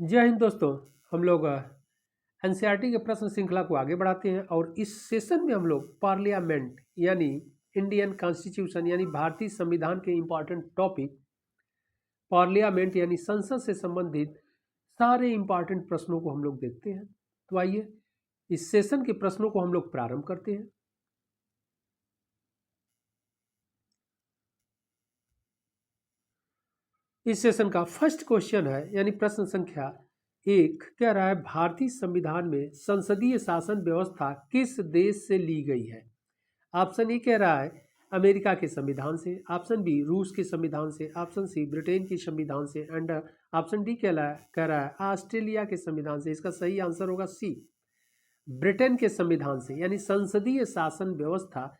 जय हिंद दोस्तों। हम लोग एनसीईआरटी के प्रश्न श्रृंखला को आगे बढ़ाते हैं और इस सेशन में हम लोग पार्लियामेंट यानी इंडियन कॉन्स्टिट्यूशन यानी भारतीय संविधान के इम्पॉर्टेंट टॉपिक पार्लियामेंट यानी संसद से संबंधित सारे इम्पॉर्टेंट प्रश्नों को हम लोग देखते हैं। तो आइए इस सेशन के प्रश्नों को हम लोग प्रारंभ करते हैं। इस सेशन का फर्स्ट क्वेश्चन है यानी प्रश्न संख्या 1 कह रहा है भारतीय संविधान में संसदीय शासन व्यवस्था किस देश से ली गई है। ऑप्शन ए कह रहा है अमेरिका के संविधान से, ऑप्शन बी रूस के संविधान से, ऑप्शन सी ब्रिटेन के संविधान से एंड ऑप्शन डी कह रहा है ऑस्ट्रेलिया के संविधान से। इसका सही आंसर होगा सी, ब्रिटेन के संविधान से। यानी संसदीय शासन व्यवस्था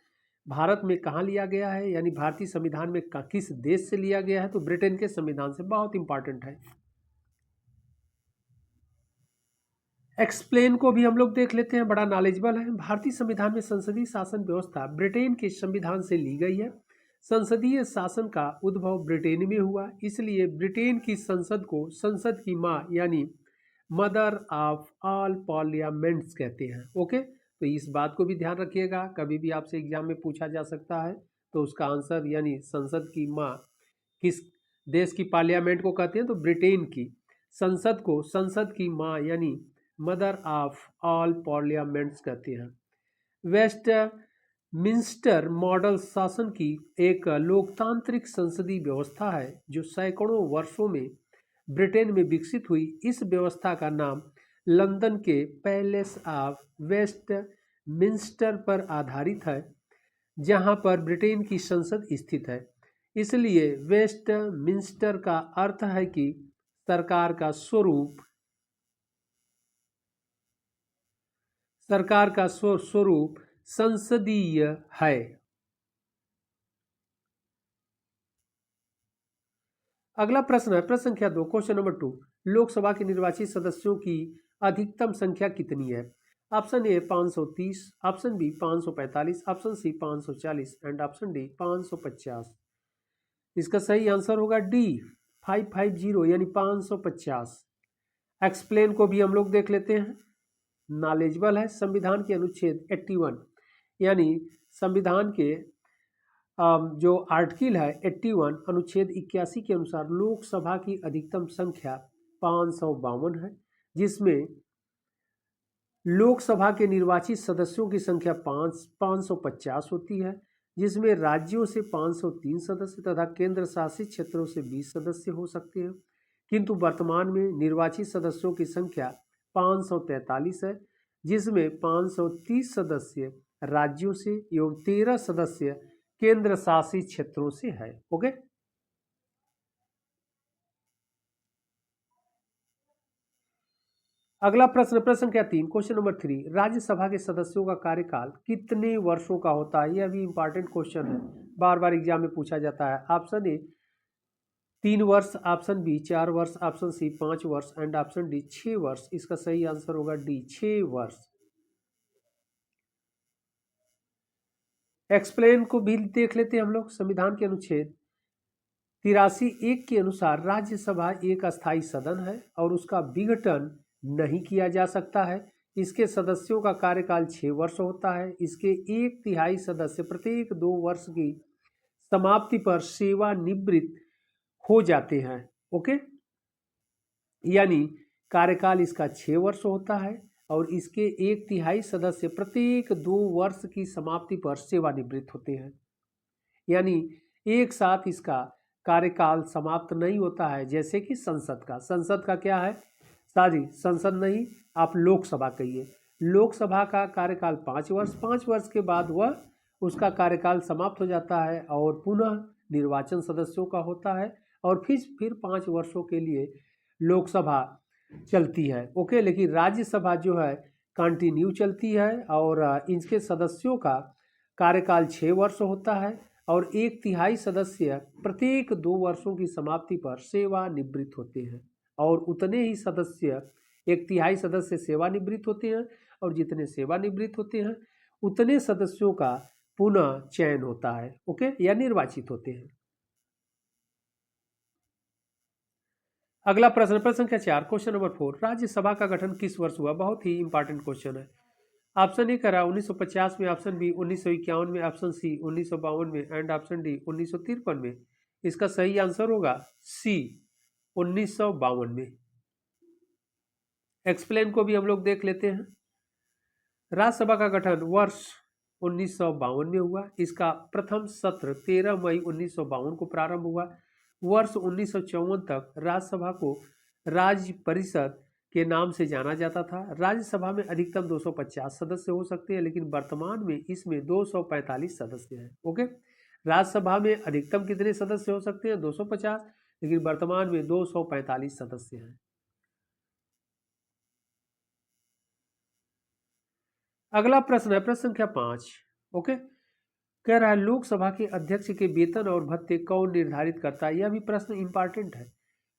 भारत में कहाँ लिया गया है, यानी भारतीय संविधान में किस देश से लिया गया है, तो ब्रिटेन के संविधान से। बहुत इंपॉर्टेंट है। एक्सप्लेन को भी हम लोग देख लेते हैं, बड़ा नॉलेजेबल है। भारतीय संविधान में संसदीय शासन व्यवस्था ब्रिटेन के संविधान से ली गई है। संसदीय शासन का उद्भव ब्रिटेन में हुआ, इसलिए ब्रिटेन की संसद को संसद की माँ यानी मदर ऑफ ऑल पार्लियामेंट्स कहते हैं। ओके, तो इस बात को भी ध्यान रखिएगा, कभी भी आपसे एग्जाम में पूछा जा सकता है। तो उसका आंसर यानी संसद की माँ किस देश की पार्लियामेंट को कहते हैं, तो ब्रिटेन की संसद को संसद की माँ यानी मदर ऑफ ऑल पार्लियामेंट्स कहते हैं। वेस्ट मिंस्टर मॉडल शासन की एक लोकतांत्रिक संसदीय व्यवस्था है जो सैकड़ों वर्षों में ब्रिटेन में विकसित हुई। इस व्यवस्था का नाम लंदन के पैलेस ऑफ वेस्ट मिंस्टर पर आधारित है, जहां पर ब्रिटेन की संसद स्थित है। इसलिए वेस्ट मिंस्टर का अर्थ है कि सरकार का स्वरूप संसदीय है। अगला प्रश्न है प्रश्न संख्या 2 क्वेश्चन नंबर 2, लोकसभा के निर्वाचित सदस्यों की अधिकतम संख्या कितनी है। Option A 530, option B 545, option C 540 and option D 550। इसका सही आंसर होगा डी 550 यानी 550। एक्सप्लेन को भी हम लोग देख लेते हैं, नॉलेजेबल है। संविधान के अनुच्छेद 81 यानी संविधान के जो आर्टिकल है 81 अनुच्छेद 81 के अनुसार लोकसभा की अधिकतम संख्या 552 है, जिसमें लोकसभा के निर्वाचित सदस्यों की संख्या 550 होती है, जिसमें राज्यों से 503 सदस्य तथा केंद्र शासित क्षेत्रों से 20 सदस्य हो सकते हैं। किंतु वर्तमान में निर्वाचित सदस्यों की संख्या 543 है, जिसमें 530 सदस्य राज्यों से एवं 13 सदस्य केंद्र शासित क्षेत्रों से है। ओके, अगला प्रश्न प्रश्न क्या 3 क्वेश्चन नंबर 3, राज्यसभा के सदस्यों का कार्यकाल कितने वर्षों का होता है। यह भी इंपॉर्टेंट क्वेश्चन है, बार बार एग्जाम में पूछा जाता है। ऑप्शन ए 3 वर्ष, ऑप्शन बी 4 वर्ष, ऑप्शन सी 5 वर्ष एंड ऑप्शन डी 6 वर्ष। इसका सही आंसर होगा डी 6 वर्ष। एक्सप्लेन को भी देख लेते हैं हम लोग। संविधान के अनुच्छेद 83(1) के अनुसार राज्यसभा एक अस्थायी सदन है और उसका विघटन नहीं किया जा सकता है। इसके सदस्यों का कार्यकाल 6 वर्ष होता है। इसके 1/3 सदस्य प्रत्येक 2 वर्ष की समाप्ति पर सेवानिवृत्त हो जाते हैं। ओके, यानी कार्यकाल इसका 6 वर्ष होता है और इसके 1/3 सदस्य प्रत्येक 2 वर्ष की समाप्ति पर सेवानिवृत्त होते हैं। यानी एक साथ इसका कार्यकाल समाप्त नहीं होता है, जैसे कि संसद का क्या है, सॉरी संसद नहीं, आप लोकसभा कहिए। लोकसभा का कार्यकाल 5 वर्ष, 5 वर्ष के बाद वह उसका कार्यकाल समाप्त हो जाता है और पुनः निर्वाचन सदस्यों का होता है और फिर 5 वर्षों के लिए लोकसभा चलती है। ओके, लेकिन राज्यसभा जो है कंटिन्यू चलती है और इनके सदस्यों का कार्यकाल 6 वर्ष होता है और 1/3 सदस्य प्रत्येक 2 वर्षों की समाप्ति पर सेवानिवृत्त होते हैं और उतने ही सदस्य 1/3 सदस्य सेवानिवृत्त होते हैं और जितने सेवानिवृत्त होते हैं उतने सदस्यों का पुनः चयन होता है। ओके, या निर्वाचित होते हैं। अगला प्रश्न, प्रश्न संख्या 4, क्वेश्चन नंबर 4, राज्यसभा का गठन किस वर्ष हुआ? बहुत ही इंपॉर्टेंट क्वेश्चन है। ऑप्शन ए करा 1950 में, ऑप्शन बी 1951 में, ऑप्शन सी 1952 में एंड ऑप्शन डी 1953 में। इसका सही आंसर होगा सी 1952 में। एक्सप्लेन को भी हम लोग देख लेते हैं। राज्यसभा का गठन वर्ष 1952 में हुआ। इसका प्रथम सत्र 13 मई 1952 को प्रारंभ हुआ। वर्ष 1954 तक राज्यसभा को राज्य परिषद के नाम से जाना जाता था। राज्यसभा में अधिकतम 250 सदस्य हो सकते हैं, लेकिन वर्तमान में इसमें 245 सदस्य हैं। ओके, राज्यसभा में अधिकतम कितने सदस्य हो सकते हैं? 250, लेकिन वर्तमान में 245 सदस्य हैं। अगला प्रश्न है प्रश्न संख्या 5। ओके, कह रहा है लोकसभा के अध्यक्ष के वेतन और भत्ते कौन निर्धारित करता है? यह भी प्रश्न इंपॉर्टेंट है।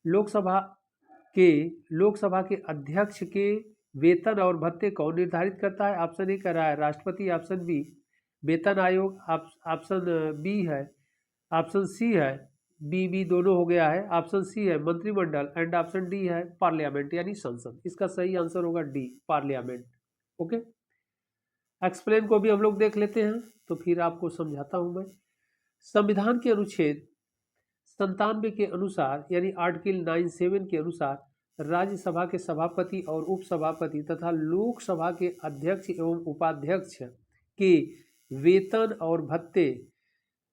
लोकसभा के अध्यक्ष के वेतन और भत्ते कौन निर्धारित करता है? ऑप्शन ए कह रहा है राष्ट्रपति, ऑप्शन बी वेतन आयोग, ऑप्शन बी है, ऑप्शन सी है, बी दोनों हो गया है, ऑप्शन सी है मंत्रिमंडल एंड ऑप्शन डी है पार्लियामेंट यानी संसद। इसका सही आंसर होगा डी पार्लियामेंट। ओके, एक्सप्लेन को भी हम लोग देख लेते हैं, तो फिर आपको समझाता हूं मैं। संविधान के अनुच्छेद 97 के अनुसार यानी आर्टिकल 97 के अनुसार राज्यसभा के सभापति और उपसभापति तथा लोकसभा के अध्यक्ष एवं उपाध्यक्ष के वेतन और भत्ते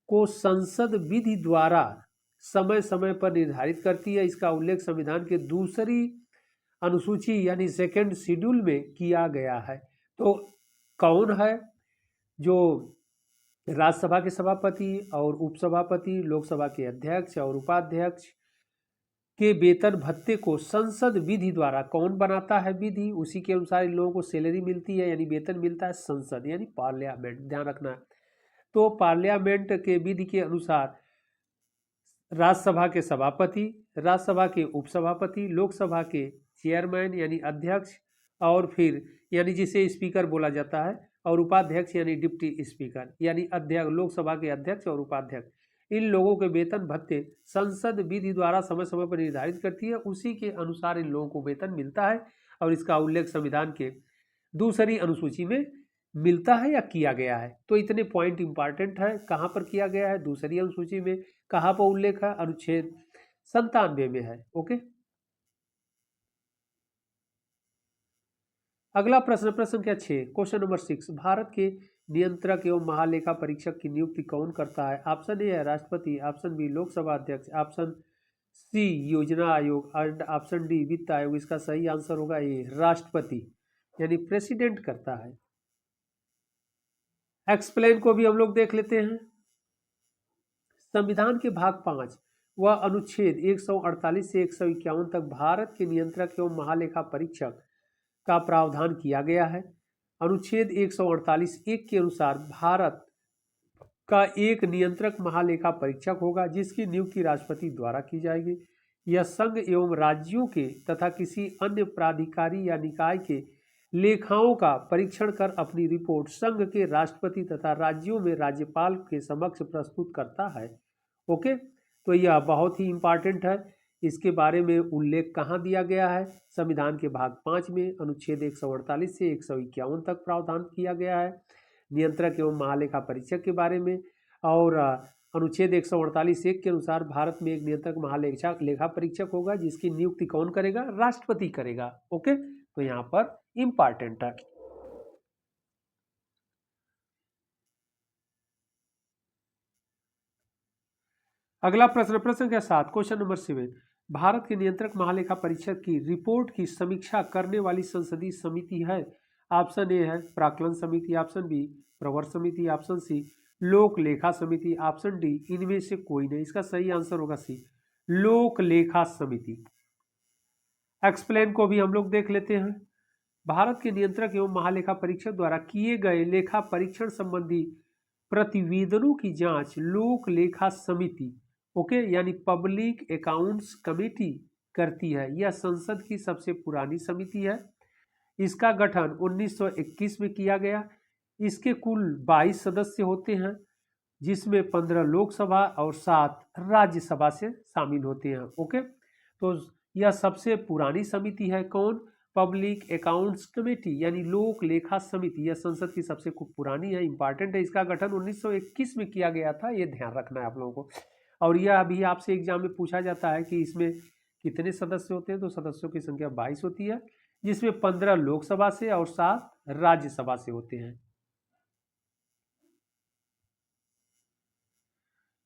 को संसद विधि द्वारा समय समय पर निर्धारित करती है। इसका उल्लेख संविधान के दूसरी अनुसूची यानी सेकंड शेड्यूल में किया गया है। तो कौन है जो राज्यसभा के सभापति और उपसभापति, लोकसभा के अध्यक्ष और उपाध्यक्ष के वेतन भत्ते को संसद विधि द्वारा कौन बनाता है? विधि, उसी के अनुसार इन लोगों को सैलरी मिलती है यानी वेतन मिलता है संसद यानी पार्लियामेंट, ध्यान रखना है। तो पार्लियामेंट के विधि के अनुसार राज्यसभा के सभापति, राज्यसभा के उपसभापति, लोकसभा के चेयरमैन यानी अध्यक्ष और फिर यानी जिसे स्पीकर बोला जाता है, और उपाध्यक्ष यानी डिप्टी स्पीकर यानी अध्यक्ष, लोकसभा के अध्यक्ष और उपाध्यक्ष, इन लोगों के वेतन भत्ते संसद विधि द्वारा समय समय पर निर्धारित करती है। उसी के अनुसार इन लोगों को वेतन मिलता है और इसका उल्लेख संविधान के दूसरी अनुसूची में मिलता है या किया गया है। तो इतने पॉइंट इंपॉर्टेंट है। कहाँ पर किया गया है? दूसरी अनुसूची में। कहाँ पर उल्लेख है? अनुच्छेद 97 में है। ओके, अगला प्रश्न, प्रश्न संख्या 6, क्वेश्चन नंबर 6, भारत के नियंत्रक एवं महालेखा परीक्षक की नियुक्ति कौन करता है? ऑप्शन ए है राष्ट्रपति, ऑप्शन बी लोकसभा अध्यक्ष, ऑप्शन सी योजना आयोग एंड ऑप्शन डी वित्त आयोग। इसका सही आंसर होगा ए राष्ट्रपति यानी प्रेसिडेंट करता है। एक्सप्लेन को भी हम लोग देख लेते हैं। संविधान के भाग 5 व अनुच्छेद 148 से 151 तक भारत के नियंत्रक एवं महालेखा परीक्षक का प्रावधान किया गया है। अनुच्छेद 148(1) के अनुसार भारत का एक नियंत्रक महालेखा परीक्षक होगा जिसकी नियुक्ति राष्ट्रपति द्वारा की जाएगी। यह संघ एवं राज्यों के तथा किसी अन्य प्राधिकारी या निकाय के लेखाओं का परीक्षण कर अपनी रिपोर्ट संघ के राष्ट्रपति तथा राज्यों में राज्यपाल के समक्ष प्रस्तुत करता है। ओके, तो यह बहुत ही इंपॉर्टेंट है। इसके बारे में उल्लेख कहाँ दिया गया है? संविधान के भाग 5 में अनुच्छेद 148 से 151 तक प्रावधान किया गया है नियंत्रक एवं महालेखा परीक्षक के बारे में। और अनुच्छेद 148(1) के अनुसार भारत में एक नियंत्रक महालेखा परीक्षक होगा जिसकी नियुक्ति कौन करेगा? राष्ट्रपति करेगा। ओके, तो यहाँ पर इंपॉर्टेंट है। अगला प्रश्न, प्रश्न के साथ क्वेश्चन नंबर 7, भारत के नियंत्रक महालेखा परीक्षक की रिपोर्ट की समीक्षा करने वाली संसदीय समिति है। ऑप्शन ए है प्राक्कलन समिति, ऑप्शन बी प्रवर समिति, ऑप्शन सी लोक लेखा समिति, ऑप्शन डी इनमें से कोई नहीं। इसका सही आंसर होगा सी लोक लेखा समिति। एक्सप्लेन को भी हम लोग देख लेते हैं। भारत के नियंत्रक एवं महालेखा परीक्षक द्वारा किए गए लेखा परीक्षण संबंधी प्रतिवेदनों की जांच लोक लेखा समिति ओके यानी पब्लिक अकाउंट्स कमेटी करती है। यह संसद की सबसे पुरानी समिति है। इसका गठन 1921 में किया गया। इसके कुल 22 सदस्य होते हैं जिसमें 15 लोकसभा और 7 राज्यसभा से शामिल होते हैं। ओके, तो यह सबसे पुरानी समिति है। कौन? पब्लिक अकाउंट्स कमेटी यानी लोक लेखा समिति। यह संसद की सबसे पुरानी है, इंपॉर्टेंट है। इसका गठन 1921 में किया गया था, ये ध्यान रखना है आप लोगों को। और यह अभी आपसे एग्जाम में पूछा जाता है कि इसमें कितने सदस्य होते हैं, तो सदस्यों की संख्या 22 होती है, जिसमें 15 लोकसभा से और 7 राज्यसभा से होते हैं।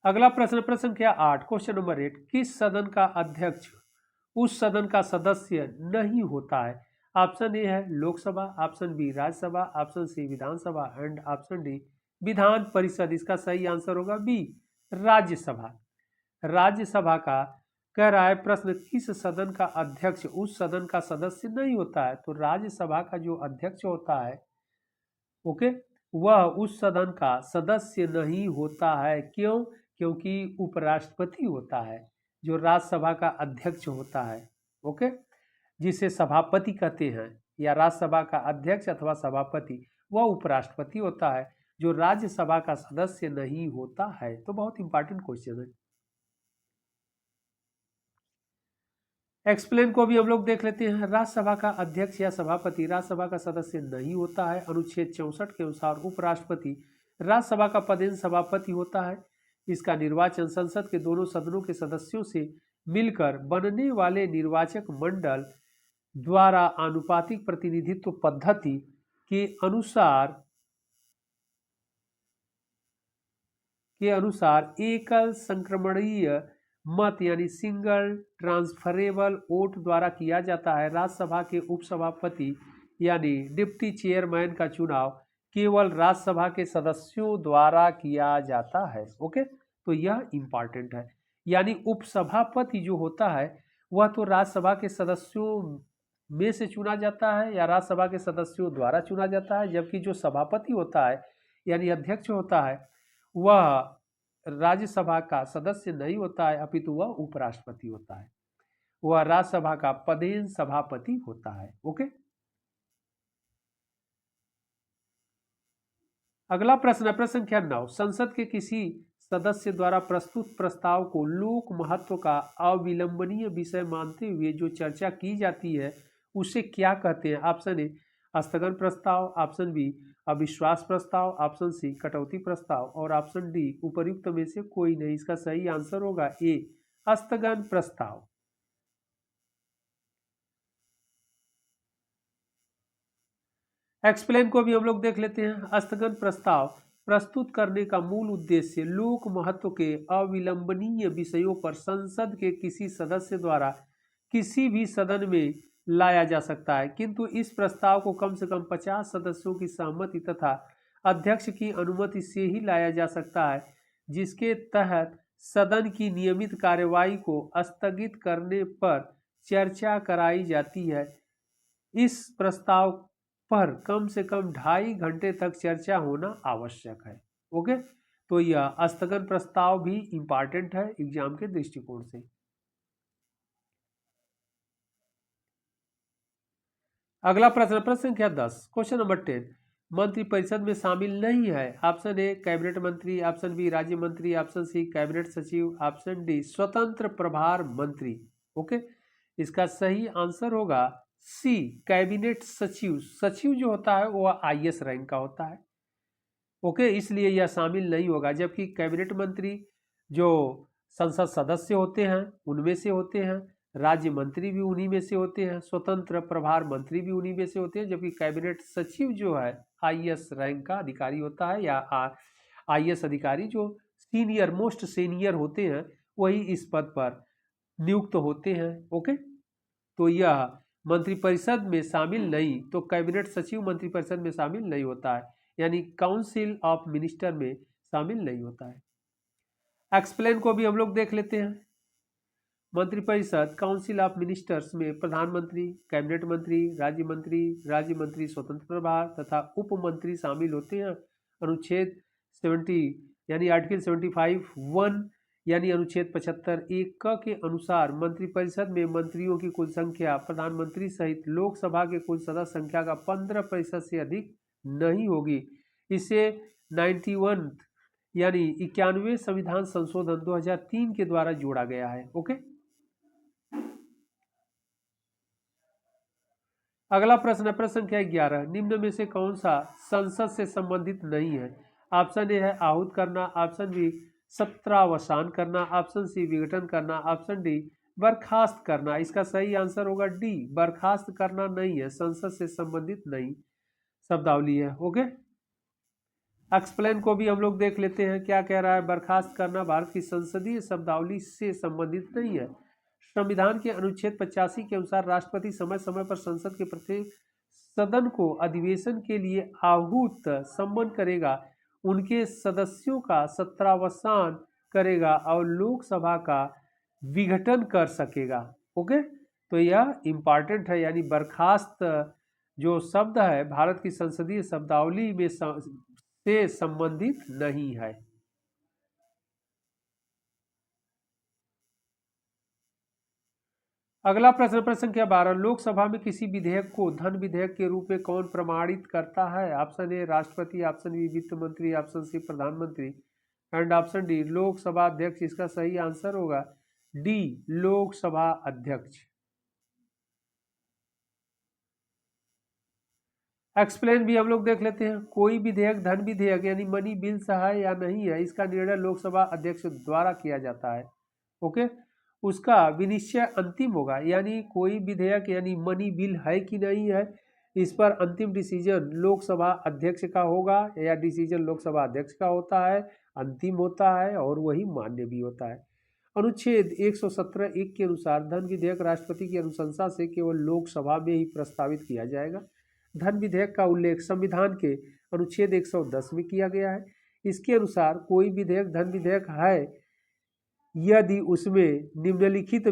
अगला प्रश्न, प्रश्न संख्या 8, क्वेश्चन नंबर 8, किस सदन का अध्यक्ष उस सदन का सदस्य नहीं होता है? ऑप्शन ए है Lok Sabha, option B Rajya Sabha, option C Vidhan Sabha and option D Vidhan Parishad. इसका सही आंसर होगा बी, राज्यसभा। राज्यसभा का कह रहा है प्रश्न, किस सदन का अध्यक्ष उस सदन का सदस्य नहीं होता है? तो राज्यसभा का जो अध्यक्ष होता है, ओके, वह उस सदन का सदस्य नहीं होता है। क्यों? क्योंकि उपराष्ट्रपति होता है जो राज्यसभा का अध्यक्ष होता है, ओके, जिसे सभापति कहते हैं, या राज्यसभा का अध्यक्ष अथवा सभापति, वह उपराष्ट्रपति होता है जो राज्यसभा का सदस्य नहीं होता है। तो बहुत इंपॉर्टेंट क्वेश्चन है। एक्सप्लेन को भी हम लोग देख लेते हैं। राज्यसभा का अध्यक्ष या सभापति राज्यसभा का सदस्य नहीं होता है। अनुच्छेद 64 के अनुसार उपराष्ट्रपति राज्यसभा का पदेन सभापति होता है। इसका निर्वाचन संसद के दोनों सदनों के सदस्यों से मिलकर बनने वाले निर्वाचक मंडल द्वारा आनुपातिक प्रतिनिधित्व पद्धति के अनुसार एकल संक्रमणीय मत यानी सिंगल ट्रांसफरेबल वोट द्वारा किया जाता है। राज्यसभा के उपसभापति यानी डिप्टी चेयरमैन का चुनाव केवल राज्यसभा के सदस्यों द्वारा किया जाता है। ओके, तो यह इंपॉर्टेंट है। यानी उपसभापति जो होता है वह तो राज्यसभा के सदस्यों में से चुना जाता है या राज्यसभा के सदस्यों द्वारा चुना जाता है, जबकि जो सभापति होता है यानी अध्यक्ष होता है वह राज्यसभा का सदस्य नहीं होता है, अपितु वह उपराष्ट्रपति होता है। वह राज्यसभा का पदेन सभापति होता है। ओके, अगला प्रश्न है प्रश्न संख्या 9, संसद के किसी सदस्य द्वारा प्रस्तुत प्रस्ताव को लोक महत्व का अविलंबनीय विषय मानते हुए जो चर्चा की जाती है उसे क्या कहते हैं? ऑप्शन ए स्थगन प्रस्ताव, ऑप्शन बी अविश्वास प्रस्ताव, ऑप्शन सी कटौती प्रस्ताव और ऑप्शन डी उपर्युक्त में से कोई नहीं। इसका सही आंसर होगा ए स्थगन प्रस्ताव। एक्सप्लेन को भी हम लोग देख लेते हैं। स्थगन प्रस्ताव प्रस्तुत करने का मूल उद्देश्य लोक महत्व के अविलंबनीय विषयों पर संसद के किसी सदस्य द्वारा किसी भी सदन में लाया जा सकता है, किंतु इस प्रस्ताव को कम से कम 50 सदस्यों की सहमति तथा अध्यक्ष की अनुमति से ही लाया जा सकता है, जिसके तहत सदन की नियमित कार्यवाही को स्थगित करने पर चर्चा कराई जाती है। इस प्रस्ताव पर कम से कम 2.5 घंटे तक चर्चा होना आवश्यक है। ओके, तो यह स्थगन प्रस्ताव भी इंपॉर्टेंट है एग्जाम के दृष्टिकोण से। अगला प्रश्न प्रश्न संख्या 10, क्वेश्चन नंबर 10, मंत्रिपरिषद में शामिल नहीं है। ऑप्शन ए कैबिनेट मंत्री, ऑप्शन बी राज्य मंत्री, ऑप्शन सी कैबिनेट सचिव, ऑप्शन डी स्वतंत्र प्रभार मंत्री। ओके, इसका सही आंसर होगा सी कैबिनेट सचिव। सचिव जो होता है वह IAS रैंक का होता है। ओके, इसलिए यह शामिल नहीं होगा। जबकि कैबिनेट मंत्री जो संसद सदस्य होते हैं उनमें से होते हैं, राज्य मंत्री भी उन्हीं में से होते हैं, स्वतंत्र प्रभार मंत्री भी उन्हीं में से होते हैं, जबकि कैबिनेट सचिव जो है IAS रैंक का अधिकारी होता है, या IAS अधिकारी जो सीनियर मोस्ट सीनियर होते हैं वही इस पद पर नियुक्त होते हैं। ओके, तो यह मंत्रिपरिषद में शामिल नहीं, तो कैबिनेट सचिव मंत्रिपरिषद में शामिल नहीं होता है, यानी काउंसिल ऑफ मिनिस्टर में शामिल नहीं होता है। एक्सप्लेन को भी हम लोग देख लेते हैं। मंत्रिपरिषद काउंसिल ऑफ मिनिस्टर्स में प्रधानमंत्री, कैबिनेट मंत्री, राज्य मंत्री स्वतंत्र प्रभार तथा उप मंत्री शामिल होते हैं। अनुच्छेद 70 यानी आर्टिकल 75(1) यानी अनुच्छेद 75(1) के अनुसार मंत्रिपरिषद में मंत्रियों की कुल संख्या प्रधानमंत्री सहित लोकसभा के कुल सदस्य संख्या का 15% से अधिक नहीं होगी। इसे 91 यानी 91वें संविधान संशोधन 2003 के द्वारा जोड़ा गया है। ओके, अगला प्रश्न है प्रश्न संख्या 11, निम्न में से कौन सा संसद से संबंधित नहीं है? ऑप्शन ए है आहूत करना, ऑप्शन बी सत्रावसान करना, ऑप्शन सी विघटन करना, ऑप्शन डी बर्खास्त करना। इसका सही आंसर होगा डी, बर्खास्त करना नहीं है, संसद से संबंधित नहीं शब्दावली है। ओके, एक्सप्लेन को भी हम लोग देख लेते हैं, क्या कह रहा है। बर्खास्त करना भारत की संसदीय शब्दावली से संबंधित नहीं है। संविधान के अनुच्छेद 85 के अनुसार राष्ट्रपति समय समय पर संसद के प्रत्येक सदन को अधिवेशन के लिए आहूत सम्मन करेगा, उनके सदस्यों का सत्रावसान करेगा और लोकसभा का विघटन कर सकेगा। ओके, तो यह इंपॉर्टेंट है, यानी बर्खास्त जो शब्द है भारत की संसदीय शब्दावली में से संबंधित नहीं है। अगला प्रश्न प्रश्न संख्या 12, लोकसभा में किसी विधेयक को धन विधेयक के रूप में कौन प्रमाणित करता है? ऑप्शन ए राष्ट्रपति, ऑप्शन बी वित्त मंत्री, ऑप्शन सी प्रधानमंत्री एंड ऑप्शन डी लोकसभा अध्यक्ष। इसका सही आंसर होगा डी, लोकसभा अध्यक्ष। एक्सप्लेन भी हम लोग देख लेते हैं। कोई विधेयक धन विधेयक यानी मनी बिल्स है या नहीं है, इसका निर्णय लोकसभा अध्यक्ष द्वारा किया जाता है। ओके, उसका विनिश्चय अंतिम होगा, यानी कोई विधेयक यानी मनी बिल है कि नहीं है, इस पर अंतिम डिसीजन लोकसभा अध्यक्ष का होगा, या डिसीजन लोकसभा अध्यक्ष का होता है, अंतिम होता है और वही मान्य भी होता है। अनुच्छेद 117(1) के अनुसार धन विधेयक राष्ट्रपति की अनुशंसा से केवल लोकसभा में ही प्रस्तावित किया जाएगा। धन विधेयक का उल्लेख संविधान के अनुच्छेद 110 में किया गया है। इसके अनुसार कोई विधेयक धन विधेयक है यदि उसमें निम्नलिखित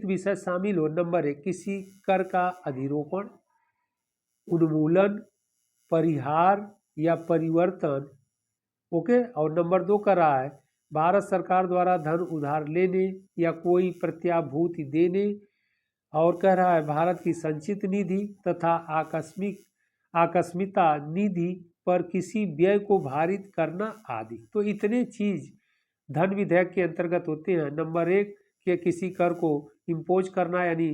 विषय शामिल हो। नंबर 1, किसी कर का अधिरोपण, उन्मूलन, परिहार या परिवर्तन। ओके, और नंबर 2 कर रहा है भारत सरकार द्वारा धन उधार लेने या कोई प्रत्याभूति देने, और कह रहा है भारत की संचित निधि तथा आकस्मिकता निधि पर किसी व्यय को भारित करना आदि। तो इतने चीज धन विधेयक के अंतर्गत होते हैं। नंबर 1 के किसी कर को इम्पोज करना यानी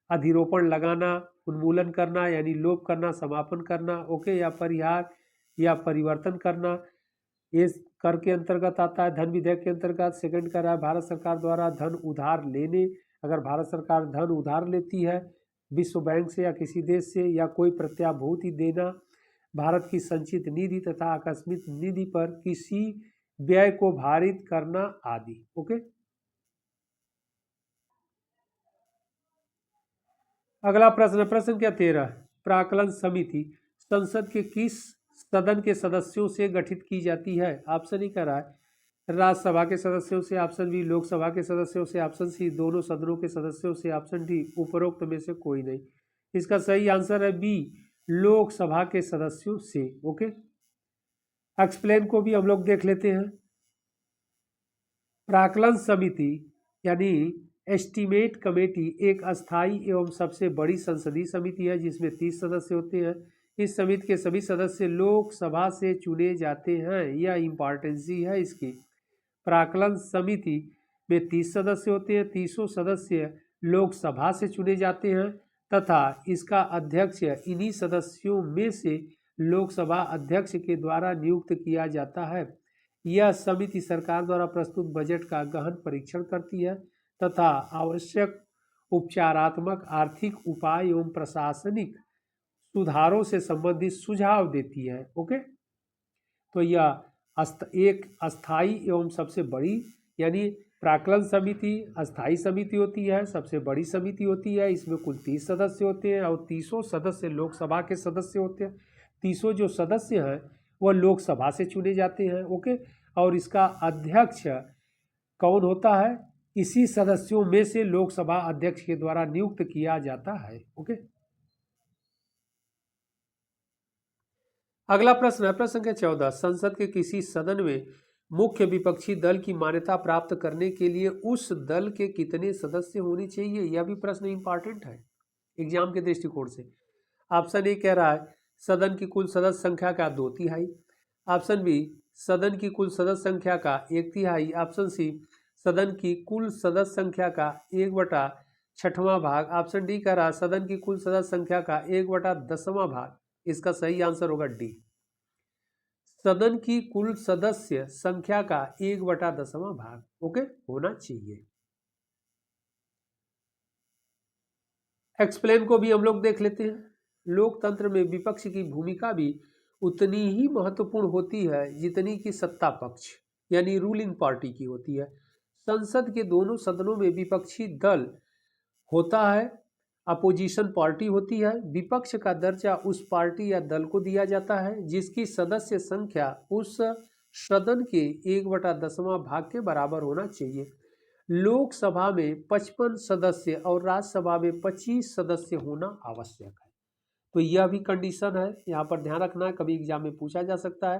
अधिरोपण लगाना, उन्मूलन करना यानी लोप करना, समापन करना, ओके, या परिहार या परिवर्तन करना, ये कर के अंतर्गत आता है धन विधेयक के अंतर्गत। सेकंड कर रहा है भारत सरकार द्वारा धन उधार लेने, अगर भारत सरकार धन उधार लेती है विश्व बैंक से या किसी देश से, या कोई प्रत्याभूति देना, भारत की संचित निधि तथा आकस्मिक निधि पर किसी व्यय को भारित करना आदि। ओके, अगला प्रश्न प्रश्न संख्या 13, प्राक्कलन समिति संसद के किस सदन के सदस्यों से गठित की जाती है? ऑप्शन ही करा है राज्यसभा के सदस्यों से, ऑप्शन बी लोकसभा के सदस्यों से, ऑप्शन सी दोनों सदनों के सदस्यों से, ऑप्शन डी उपरोक्त में से कोई नहीं। इसका सही आंसर है बी, लोकसभा के सदस्यों से। ओके, एक्सप्लेन को भी हम लोग देख लेते हैं। प्राक्कलन समिति यानी एस्टीमेट कमेटी एक अस्थाई एवं सबसे बड़ी संसदीय समिति है जिसमें 30 सदस्य होते हैं। इस समिति के सभी सदस्य लोकसभा से चुने जाते हैं, यह इम्पॉर्टेंसी है इसकी। प्राक्कलन समिति में 30 सदस्य होते हैं, 30 सदस्य लोकसभा से चुने जाते हैं तथा इसका अध्यक्ष इन्हीं सदस्यों में से लोकसभा अध्यक्ष के द्वारा नियुक्त किया जाता है। यह समिति सरकार द्वारा प्रस्तुत बजट का गहन परीक्षण करती है तथा आवश्यक उपचारात्मक, आर्थिक उपाय एवं प्रशासनिक सुधारों से संबंधित सुझाव देती है। ओके, तो यह एक अस्थाई एवं सबसे बड़ी यानी प्राक्कलन समिति अस्थाई समिति होती है, सबसे बड़ी समिति होती है। इसमें कुल 30 सदस्य होते हैं और 30 सदस्य लोकसभा के सदस्य होते हैं। 30 जो सदस्य हैं वह लोकसभा से चुने जाते हैं। ओके, और इसका अध्यक्ष कौन होता है? इसी सदस्यों में से लोकसभा अध्यक्ष के द्वारा नियुक्त किया जाता है। ओके, अगला प्रश्न है प्रश्न संख्या 14, संसद के किसी सदन में मुख्य विपक्षी दल की मान्यता प्राप्त करने के लिए उस दल के कितने सदस्य होने चाहिए? यह भी प्रश्न इंपॉर्टेंट है एग्जाम के दृष्टिकोण से। ऑप्शन ए कह रहा है सदन की कुल सदस्य संख्या का 2/3, ऑप्शन बी सदन की कुल सदस्य संख्या का 1/3, ऑप्शन सी सदन की कुल सदस्य संख्या का 1/6वां भाग। ऑप्शन डी कह रहा सदन की कुल सदस्य संख्या का 1/10वां भाग। इसका सही आंसर होगा डी। सदन की कुल सदस्य संख्या का 1/10वां भाग ओके होना चाहिए। एक्सप्लेन को भी हम लोग देख लेते हैं। लोकतंत्र में विपक्ष की भूमिका भी उतनी ही महत्वपूर्ण होती है जितनी कि सत्ता पक्ष यानी रूलिंग पार्टी की होती है। संसद के दोनों सदनों में विपक्षी दल होता है, अपोजिशन पार्टी होती है। विपक्ष का दर्जा उस पार्टी या दल को दिया जाता है जिसकी सदस्य संख्या उस सदन के 1/10वां भाग के बराबर होना चाहिए। लोकसभा में 55 सदस्य और राज्यसभा में 25 सदस्य होना आवश्यक है। तो यह भी कंडीशन है, यहाँ पर ध्यान रखना है, कभी एग्जाम में पूछा जा सकता है।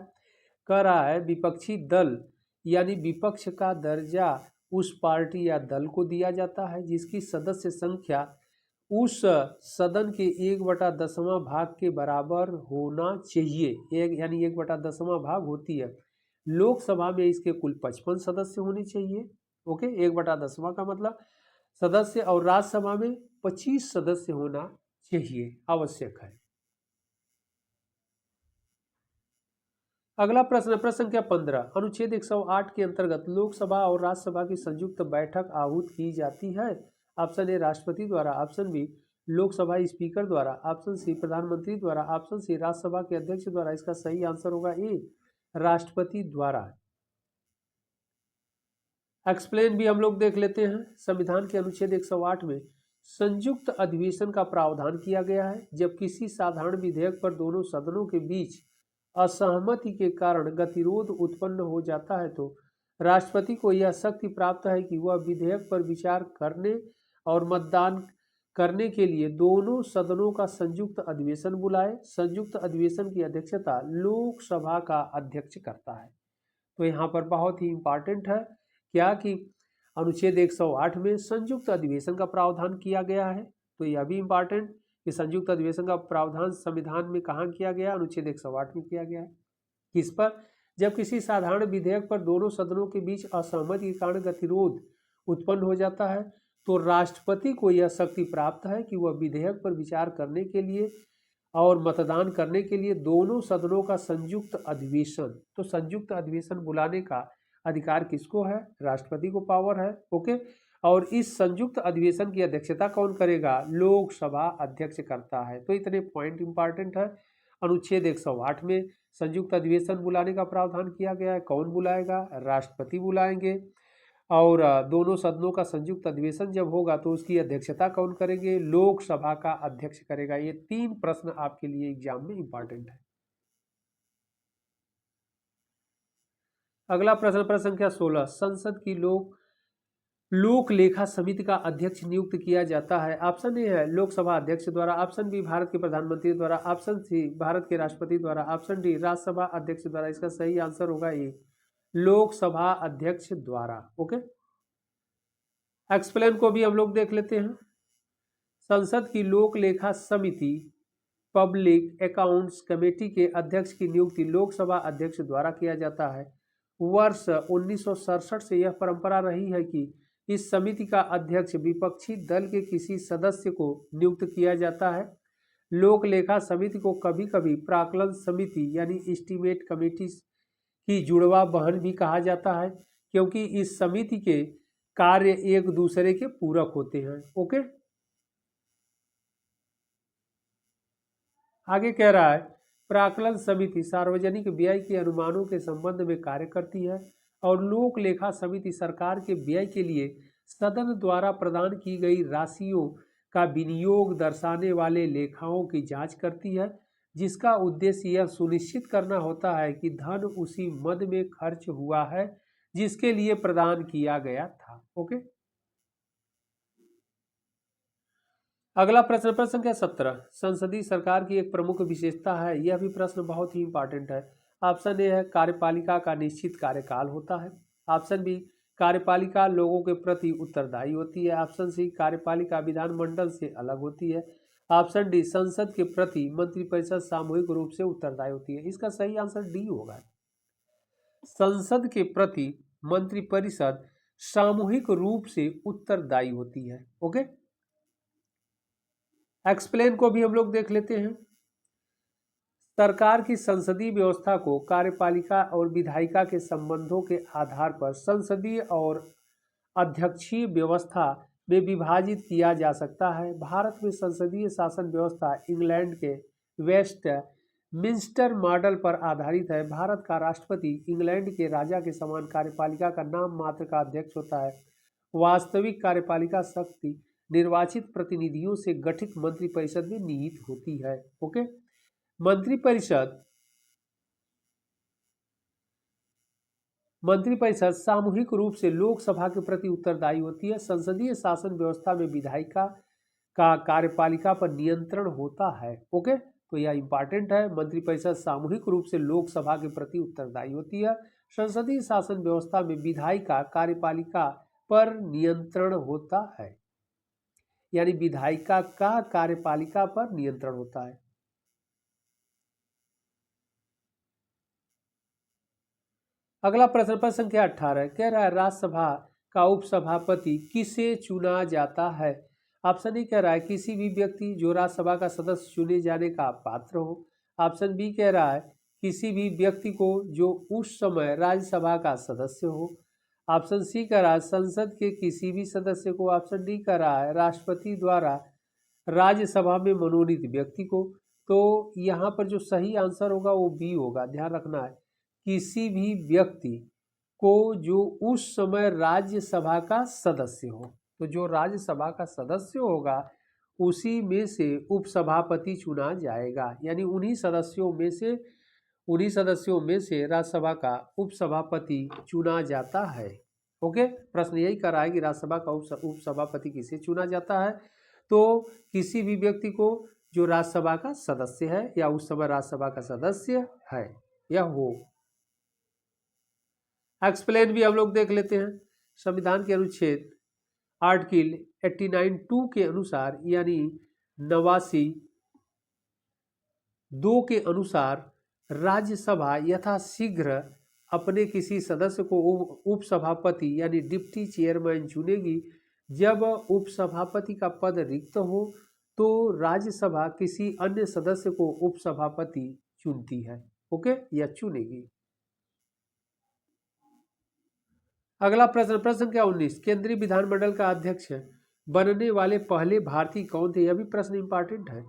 कह रहा है विपक्षी दल यानी विपक्ष का दर्जा उस पार्टी या दल को दिया जाता है जिसकी सदस्य संख्या उस सदन के 1/10वां भाग के बराबर होना चाहिए। यानी 1/10वां भाग होती है। लोकसभा में इसके कुल 55 सदस्य होने चाहिए ओके 1/10वां का मतलब सदस्य, और राज्यसभा में 25 सदस्य होना चाहिए, आवश्यक है। अगला प्रश्न संख्या 15। अनुच्छेद 108 के अंतर्गत लोकसभा और राज्यसभा की संयुक्त बैठक आहूत की जाती है। ऑप्शन ए राष्ट्रपति द्वारा, ऑप्शन बी लोकसभा स्पीकर द्वारा, ऑप्शन सी प्रधानमंत्री द्वारा, ऑप्शन सी राज्यसभा के अध्यक्ष द्वारा। इसका सही आंसर होगा ए राष्ट्रपति द्वारा। एक्सप्लेन भी हम लोग देख लेते हैं। संविधान के अनुच्छेद 108 में संयुक्त अधिवेशन का प्रावधान किया गया है। जब किसी साधारण विधेयक पर दोनों सदनों के बीच असहमति के कारण गतिरोध उत्पन्न हो जाता है तो राष्ट्रपति को यह शक्ति प्राप्त है कि वह विधेयक पर विचार करने और मतदान करने के लिए दोनों सदनों का संयुक्त अधिवेशन बुलाए। संयुक्त अधिवेशन की अध्यक्षता लोकसभा का अध्यक्ष करता है। तो यहाँ पर बहुत ही इंपॉर्टेंट है क्या कि अनुच्छेद 108 में संयुक्त अधिवेशन का प्रावधान किया गया है। तो यह भी इंपॉर्टेंट कि संयुक्त अधिवेशन का प्रावधान संविधान में कहाँ किया गया, अनुच्छेद 108 में किया गया है। किस पर? जब किसी साधारण विधेयक पर दोनों सदनों के बीच असहमति के कारण गतिरोध उत्पन्न हो जाता है तो राष्ट्रपति को यह शक्ति प्राप्त है कि वह विधेयक पर विचार करने के लिए और मतदान करने के लिए दोनों सदनों का संयुक्त अधिवेशन, तो संयुक्त अधिवेशन बुलाने का अधिकार किसको है? राष्ट्रपति को पावर है ओके। और इस संयुक्त अधिवेशन की अध्यक्षता कौन करेगा? लोकसभा अध्यक्ष करता है। तो इतने पॉइंट इंपॉर्टेंट है। अनुच्छेद 108 में संयुक्त अधिवेशन बुलाने का प्रावधान किया गया है। कौन बुलाएगा? राष्ट्रपति बुलाएंगे। और दोनों सदनों का संयुक्त अधिवेशन जब होगा तो उसकी अध्यक्षता कौन करेंगे? लोकसभा का अध्यक्ष करेगा। ये 3 प्रश्न आपके लिए एग्जाम में इंपॉर्टेंट है। अगला प्रश्न संख्या 16। संसद की लोक लेखा समिति का अध्यक्ष नियुक्त किया जाता है। ऑप्शन ए है लोकसभा अध्यक्ष द्वारा, ऑप्शन बी भारत के प्रधानमंत्री द्वारा, ऑप्शन सी भारत के राष्ट्रपति द्वारा, ऑप्शन डी राज्यसभा अध्यक्ष द्वारा। इसका सही आंसर होगा ए लोकसभा अध्यक्ष द्वारा ओके। एक्सप्लेन को भी हम लोग देख लेते हैं। संसद की लोक लेखा समिति पब्लिक अकाउंट्स कमेटी के अध्यक्ष की नियुक्ति लोकसभा अध्यक्ष द्वारा किया जाता है। वर्ष 1967 से यह परंपरा रही है कि इस समिति का अध्यक्ष विपक्षी दल के किसी सदस्य को नियुक्त किया जाता है। लोक लेखा समिति को कभी कभी प्राक्कलन समिति यानी एस्टीमेट कमेटी की जुड़वा बहन भी कहा जाता है क्योंकि इस समिति के कार्य एक दूसरे के पूरक होते हैं ओके। आगे कह रहा है प्राक्कलन समिति सार्वजनिक व्यय के अनुमानों के संबंध में कार्य करती है और लोक लेखा समिति सरकार के व्यय के लिए सदन द्वारा प्रदान की गई राशियों का विनियोग दर्शाने वाले लेखाओं की जांच करती है जिसका उद्देश्य यह सुनिश्चित करना होता है कि धन उसी मद में खर्च हुआ है जिसके लिए प्रदान किया गया था ओके। अगला प्रश्न संख्या 17। संसदीय सरकार की एक प्रमुख विशेषता है। यह भी प्रश्न बहुत ही इंपॉर्टेंट है। ऑप्शन ए है कार्यपालिका का निश्चित कार्यकाल होता है, ऑप्शन बी कार्यपालिका लोगों के प्रति उत्तरदायी होती है, ऑप्शन सी कार्यपालिका विधानमंडल से अलग होती है, ऑप्शन डी संसद के प्रति मंत्रिपरिषद सामूहिक रूप से उत्तरदायी होती है। इसका सही आंसर डी होगा। संसद के प्रति मंत्रिपरिषद सामूहिक रूप से उत्तरदायी होती है। ओके, एक्सप्लेन को भी हम लोग देख लेते हैं। सरकार की संसदीय व्यवस्था को कार्यपालिका और विधायिका के संबंधों के आधार पर संसदीय और अध्यक्षीय व्यवस्था में विभाजित किया जा सकता है। भारत में संसदीय शासन व्यवस्था इंग्लैंड के वेस्ट मिंस्टर मॉडल पर आधारित है। भारत का राष्ट्रपति इंग्लैंड के राजा के समान कार्यपालिका का नाम मात्र का अध्यक्ष होता है। वास्तविक कार्यपालिका शक्ति निर्वाचित प्रतिनिधियों से गठित मंत्रिपरिषद में निहित होती है। ओके, मंत्रिपरिषद सामूहिक रूप से लोकसभा के प्रति उत्तरदायी होती है। संसदीय शासन व्यवस्था में विधायिका का कार्यपालिका पर नियंत्रण होता है। ओके, तो यह इंपॉर्टेंट है। मंत्रिपरिषद सामूहिक रूप से लोकसभा के प्रति उत्तरदायी होती है। संसदीय शासन व्यवस्था में विधायिका कार्यपालिका पर नियंत्रण होता है, यानी विधायिका का कार्यपालिका पर नियंत्रण होता है। अगला प्रश्न संख्या 18 कह रहा है राज्यसभा का उपसभापति किसे चुना जाता है। ऑप्शन ए कह रहा है किसी भी व्यक्ति जो राज्यसभा का सदस्य चुने जाने का पात्र हो। ऑप्शन बी कह रहा है किसी भी व्यक्ति को जो उस समय राज्यसभा का सदस्य हो। ऑप्शन सी कह रहा है संसद के किसी भी सदस्य को। ऑप्शन डी कह रहा है राष्ट्रपति द्वारा राज्यसभा में मनोनीत व्यक्ति को। तो यहाँ पर जो सही आंसर होगा वो बी होगा, ध्यान रखना है। किसी भी व्यक्ति को जो उस समय राज्यसभा का सदस्य हो। तो जो राज्यसभा का सदस्य होगा उसी में से उपसभापति चुना जाएगा, यानी उन्हीं सदस्यों में से राज्यसभा का उपसभापति चुना जाता है। ओके, प्रश्न यही कर रहा है कि राज्यसभा का उपसभापति किसे चुना जाता है। तो किसी भी व्यक्ति को जो राज्यसभा का सदस्य है या उस समय राज्यसभा का सदस्य है या हो। एक्सप्लेन भी हम लोग देख लेते हैं। संविधान के अनुच्छेद आर्टिकल 89(2) के अनुसार, यानी 89(2) के अनुसार राज्यसभा यथाशीघ्र अपने किसी सदस्य को उपसभापति यानी डिप्टी चेयरमैन चुनेगी। जब उपसभापति का पद रिक्त हो तो राज्यसभा किसी अन्य सदस्य को उपसभापति चुनती है। ओके, या चुनेगी। अगला प्रश्न संख्या 19 केंद्रीय विधानमंडल का अध्यक्ष बनने वाले पहले भारतीय कौन थे। यह भी प्रश्न इंपॉर्टेंट है।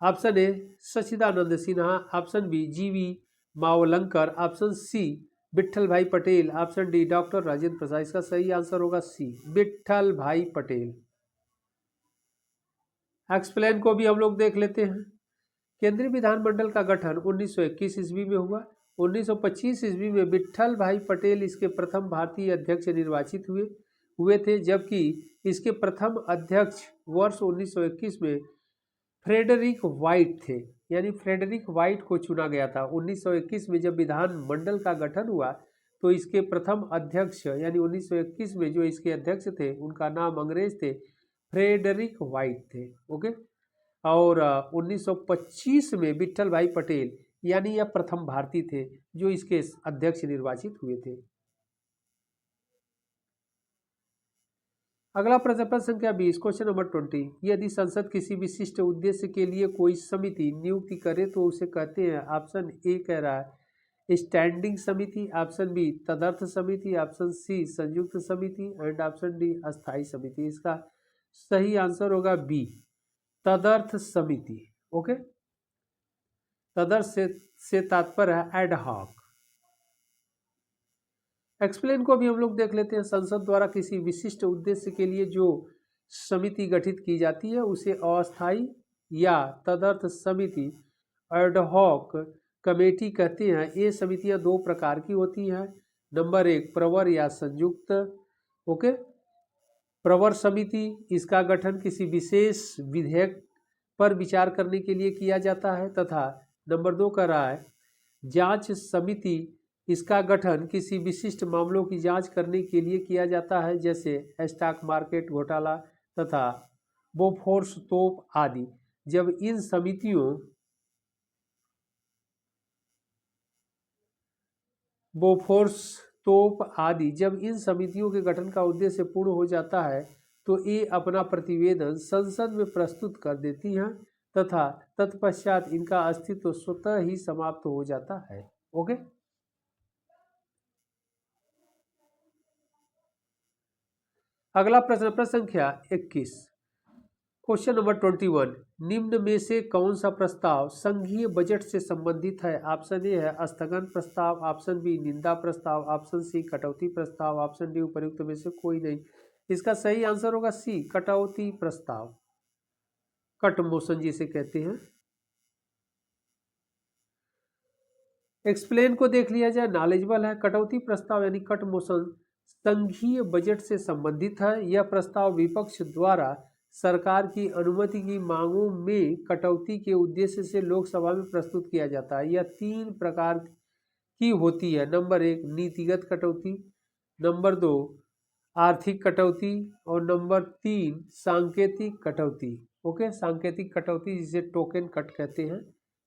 Option A Sachchidanand Sinha. Option B GV Mavalankar. Option C Vitthal bhai Patel. Option D doctor Rajendra Prasad. इसका सही आंसर होगा सी, विट्ठल भाई पटेल। एक्सप्लेन को भी हम लोग देख लेते हैं। केंद्रीय विधानमंडल का गठन 1921 ईस्वी में हुआ। 1925 ईस्वी में विट्ठल भाई पटेल इसके प्रथम भारतीय अध्यक्ष निर्वाचित हुए थे, जबकि इसके प्रथम अध्यक्ष वर्ष 1921 में फ्रेडरिक वाइट थे, यानी फ्रेडरिक वाइट को चुना गया था। 1921 में जब विधानमंडल का गठन हुआ तो इसके प्रथम अध्यक्ष यानी 1921 में जो इसके अध्यक्ष थे उनका नाम अंग्रेज थे, फ्रेडरिक वाइट थे। ओके, और 1925 में विट्ठल भाई पटेल यानी यह प्रथम भारतीय थे जो इसके अध्यक्ष निर्वाचित हुए थे। अगला प्रश्न संख्या 20 क्वेश्चन नंबर 20 यदि संसद किसी विशिष्ट उद्देश्य के लिए कोई समिति नियुक्ति करे तो उसे कहते हैं। ऑप्शन ए कह रहा है स्टैंडिंग समिति। ऑप्शन बी तदर्थ समिति। ऑप्शन सी संयुक्त समिति एंड ऑप्शन डी अस्थायी समिति। इसका सही आंसर होगा बी, तदर्थ समिति। ओके, तदर्थ से तात्पर्य है एड हॉक। एक्सप्लेन को भी हम लोग देख लेते हैं। संसद द्वारा किसी विशिष्ट उद्देश्य के लिए जो समिति गठित की जाती है उसे अस्थायी या तदर्थ समिति एड हॉक कमेटी कहते हैं। ये समितियां दो प्रकार की होती हैं। नंबर 1 प्रवर या संयुक्त। ओके, प्रवर समिति इसका गठन किसी विशेष विधेयक पर विचार करने के लिए किया जाता है, तथा नंबर 2 कह रहा है जांच समिति। इसका गठन किसी विशिष्ट मामलों की जांच करने के लिए किया जाता है, जैसे स्टॉक मार्केट घोटाला तथा बोफोर्स तोप आदि। जब इन समितियों बोफोर्स तोप आदि जब इन समितियों के गठन का उद्देश्य पूर्ण हो जाता है तो ये अपना प्रतिवेदन संसद में प्रस्तुत कर देती हैं तथा तत्पश्चात इनका अस्तित्व स्वतः ही समाप्त हो जाता है। ओके। अगला प्रश्न, प्रश्न संख्या 21, क्वेश्चन नंबर 21, निम्न में से कौन सा प्रस्ताव संघीय बजट से संबंधित है? ऑप्शन ए है स्थगन प्रस्ताव, ऑप्शन बी निंदा प्रस्ताव, ऑप्शन सी कटौती प्रस्ताव, ऑप्शन डी उपयुक्त में से कोई नहीं। इसका सही आंसर होगा सी, कटौती प्रस्ताव, कट मोशन जिसे कहते हैं। एक्सप्लेन को देख लिया जाए, नॉलेजेबल है। कटौती प्रस्ताव यानी कट मोशन संघीय बजट से संबंधित है। यह प्रस्ताव विपक्ष द्वारा सरकार की अनुमति की मांगों में कटौती के उद्देश्य से लोकसभा में प्रस्तुत किया जाता है। यह 3 प्रकार की होती है। नंबर 1 नीतिगत कटौती, नंबर 2 आर्थिक कटौती और नंबर 3 सांकेतिक कटौती। ओके, सांकेतिक कटौती जिसे टोकन कट कहते हैं।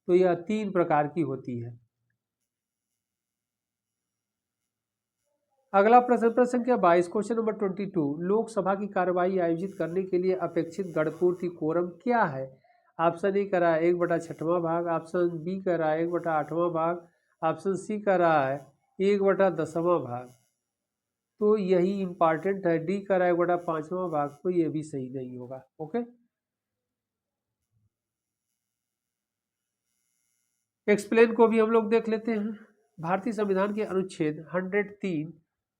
तो यह 3 प्रकार की होती है। अगला प्रश्न, प्रश्न संख्या 22, क्वेश्चन नंबर 22, लोकसभा की कार्यवाही आयोजित करने के लिए अपेक्षित गणपूर्ति कोरम क्या है? ऑप्शन ए कर रहा है 1/6वां भाग, ऑप्शन बी कर रहा है 1/8वां भाग, ऑप्शन सी कर रहा है 1/10वां भाग। तो यही इंपॉर्टेंट है। डी कर रहा है 1/5वां भाग, तो ये भी सही नहीं होगा। ओके। एक्सप्लेन को भी हम लोग देख लेते हैं। भारतीय संविधान के अनुच्छेद 103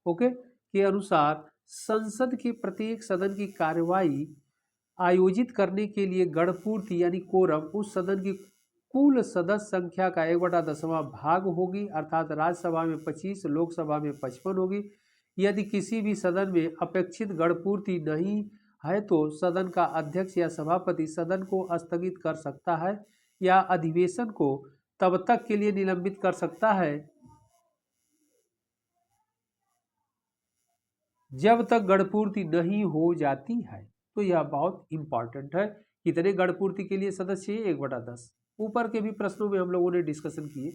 ओके के अनुसार संसद के प्रत्येक सदन की कार्यवाही आयोजित करने के लिए गणपूर्ति यानी कोरम उस सदन की कुल सदस्य संख्या का 1/10वां भाग होगी, अर्थात राज्यसभा में 25, लोकसभा में 55 होगी। यदि किसी भी सदन में अपेक्षित गणपूर्ति नहीं है तो सदन का अध्यक्ष या सभापति सदन को स्थगित कर सकता है या अधिवेशन को तब तक के लिए निलंबित कर सकता है जब तक गणपूर्ति नहीं हो जाती है। तो यह बहुत इंपॉर्टेंट है। कितने गणपूर्ति के लिए सदस्य? 1/10। ऊपर के भी प्रश्नों में हम लोगों ने डिस्कशन किए।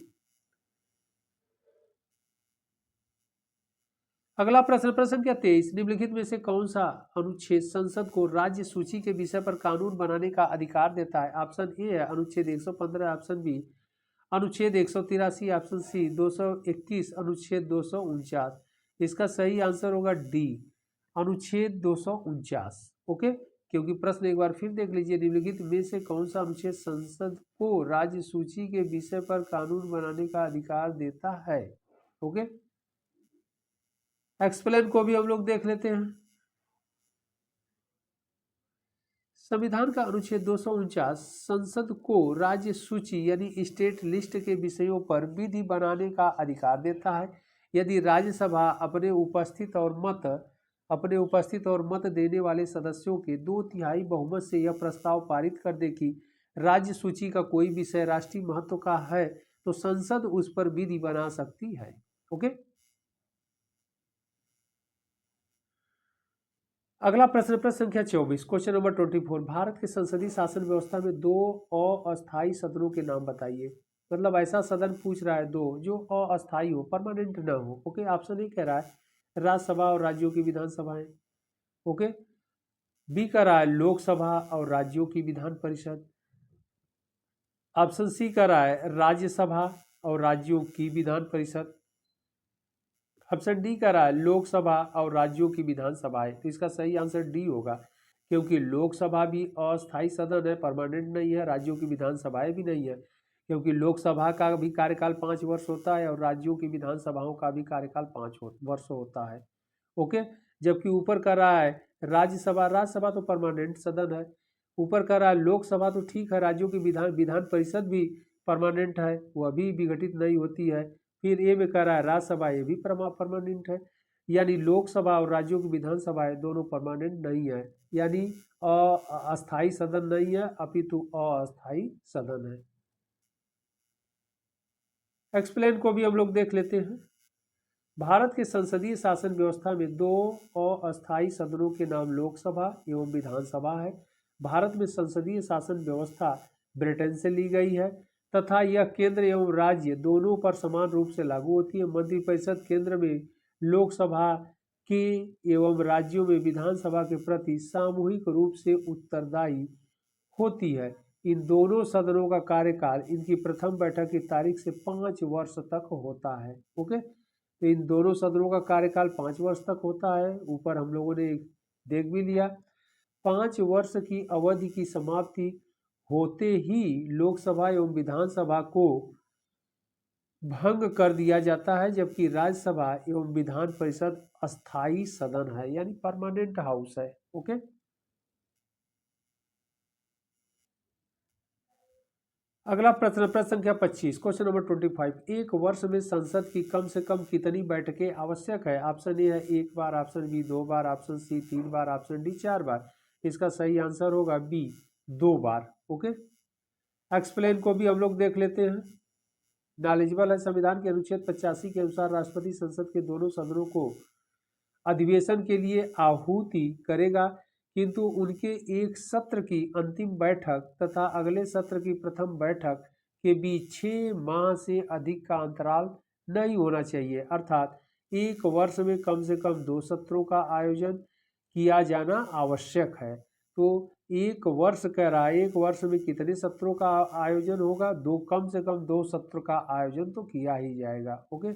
अगला प्रश्न, प्रश्न संख्या 23, निम्नलिखित में से कौन सा अनुच्छेद संसद को राज्य सूची के विषय पर कानून बनाने का अधिकार देता है? ऑप्शन ए है अनुच्छेद 115, ऑप्शन बी अनुच्छेद 183, ऑप्शन सी 221, अनुच्छेद 249। इसका सही आंसर होगा डी, अनुच्छेद 249। ओके, क्योंकि प्रश्न एक बार फिर देख लीजिए, निम्नलिखित में से कौन सा अनुच्छेद संसद को राज्य सूची के विषय पर कानून बनाने का अधिकार देता है? ओके, एक्सप्लेन को भी हम लोग देख लेते हैं। संविधान का अनुच्छेद 249 संसद को राज्य सूची यानी स्टेट लिस्ट के विषयों पर विधि बनाने का अधिकार देता है। यदि राज्यसभा अपने उपस्थित और मत देने वाले सदस्यों के 2/3 बहुमत से यह प्रस्ताव पारित कर दे कि राज्य सूची का कोई विषय राष्ट्रीय महत्व का है तो संसद उस पर विधि बना सकती है। ओके, अगला प्रश्न, प्रश्न संख्या 24, क्वेश्चन नंबर 24, भारत के संसदीय शासन व्यवस्था में 2 अस्थायी सदनों के नाम बताइए। मतलब ऐसा सदन पूछ रहा है 2 जो अस्थायी हो, परमानेंट ना हो। ओके, ऑप्शन ए कह रहा है राज्यसभा और राज्यों की विधानसभाएं। ओके, बी कह रहा है लोकसभा और राज्यों की विधान परिषद, ऑप्शन सी कह रहा है राज्यसभा और राज्यों की विधान परिषद, ऑप्शन डी कह रहा है लोकसभा और राज्यों की विधानसभाएं। तो इसका सही आंसर डी होगा, क्योंकि लोकसभा भी अस्थायी सदन है, परमानेंट नहीं है। राज्यों की विधानसभाएं भी नहीं है, क्योंकि लोकसभा का भी कार्यकाल 5 वर्ष होता है और राज्यों की विधानसभाओं का भी कार्यकाल 5 वर्ष होता है। ओके, जबकि ऊपर कर रहा है राज्यसभा, राज्यसभा तो परमानेंट सदन है। ऊपर कर रहा है लोकसभा, तो ठीक है, राज्यों की विधान परिषद भी परमानेंट है, वो अभी विघटित नहीं होती है। फिर ए में कह रहा है राज्यसभा, ये भी परमानेंट है। यानी लोकसभा और राज्यों की विधानसभाएं दोनों परमानेंट नहीं है, यानी अस्थायी सदन नहीं है, अपितु अस्थायी सदन है। एक्सप्लेन को भी हम लोग देख लेते हैं। भारत के संसदीय शासन व्यवस्था में 2 अस्थायी सदनों के नाम लोकसभा एवं विधानसभा है। भारत में संसदीय शासन व्यवस्था ब्रिटेन से ली गई है तथा यह केंद्र एवं राज्य दोनों पर समान रूप से लागू होती है। मंत्रिपरिषद केंद्र में लोकसभा के एवं राज्यों में विधानसभा के प्रति सामूहिक रूप से उत्तरदायी होती है। इन दोनों सदनों का कार्यकाल इनकी प्रथम बैठक की तारीख से 5 वर्ष तक होता है। ओके, तो इन दोनों सदनों का कार्यकाल 5 वर्ष तक होता है। ऊपर हम लोगों ने देख भी लिया। 5 वर्ष की अवधि की समाप्ति होते ही लोकसभा एवं विधानसभा को भंग कर दिया जाता है, जबकि राज्यसभा एवं विधान परिषद अस्थायी सदन है, यानी परमानेंट हाउस है। ओके, अगला प्रश्न, प्रश्न संख्या 25, क्वेश्चन नंबर 25। एक वर्ष में संसद की कम से कम कितनी बैठकें आवश्यक है? ऑप्शन ए है 1 बार, ऑप्शन बी 2 बार, ऑप्शन सी 3 बार, ऑप्शन डी 4 बार। इसका सही आंसर होगा बी 2 बार। ओके, एक्सप्लेन को भी हम लोग देख लेते हैं। नॉलेजेबल है। संविधान के अनुच्छेद 85 के अनुसार राष्ट्रपति संसद के दोनों सदनों को अधिवेशन के लिए आहूति करेगा, किंतु उनके एक सत्र की अंतिम बैठक तथा अगले सत्र की प्रथम बैठक के बीच 6 माह से अधिक का अंतराल नहीं होना चाहिए। अर्थात एक वर्ष में कम से कम 2 सत्रों का आयोजन किया जाना आवश्यक है। तो एक वर्ष कह रहा है, एक वर्ष में कितने सत्रों का आयोजन होगा? कम से कम 2 सत्र का आयोजन तो किया ही जाएगा। ओके,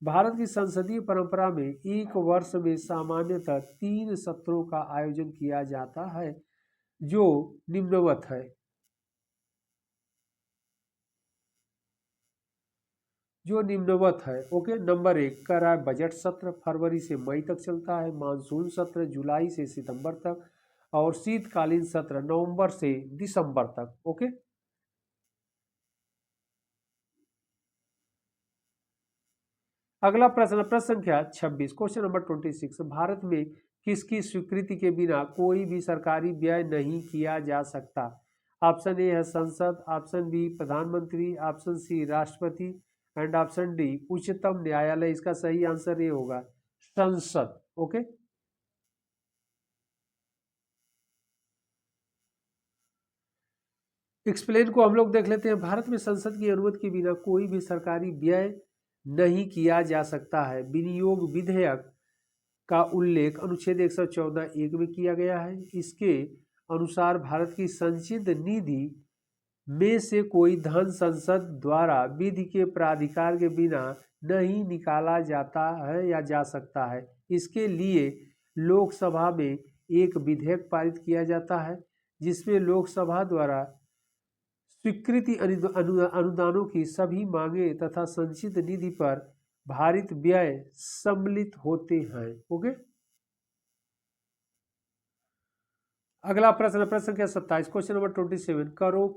भारत की संसदीय परंपरा में एक वर्ष में सामान्यतः 3 सत्रों का आयोजन किया जाता है, जो निम्नवत है। ओके, नंबर 1 कह रहा है बजट सत्र फरवरी से मई तक चलता है, मानसून सत्र जुलाई से सितंबर तक, और शीतकालीन सत्र नवंबर से दिसंबर तक। ओके, अगला प्रश्न, प्रश्न संख्या 26, क्वेश्चन नंबर 26। भारत में किसकी स्वीकृति के बिना कोई भी सरकारी व्यय नहीं किया जा सकता? ऑप्शन ए है संसद, ऑप्शन बी प्रधानमंत्री, ऑप्शन सी राष्ट्रपति एंड ऑप्शन डी उच्चतम न्यायालय। इसका सही आंसर ये होगा संसद। ओके, एक्सप्लेन को हम लोग देख लेते हैं। भारत में संसद की अनुमति के बिना कोई भी सरकारी व्यय नहीं किया जा सकता है। विनियोग विधेयक का उल्लेख अनुच्छेद 114(1) में किया गया है। इसके अनुसार भारत की संचित निधि में से कोई धन संसद द्वारा विधि के प्राधिकार के बिना नहीं निकाला जाता है या जा सकता है। इसके लिए लोकसभा में एक विधेयक पारित किया जाता है, जिसमें लोकसभा द्वारा स्वीकृति अनुदानों की सभी मांगे तथा संचित निधि पर भारित व्यय सम्मिलित होते हैं। ओके, अगला प्रश्न, प्रश्न संख्या 27, क्वेश्चन नंबर 27। करों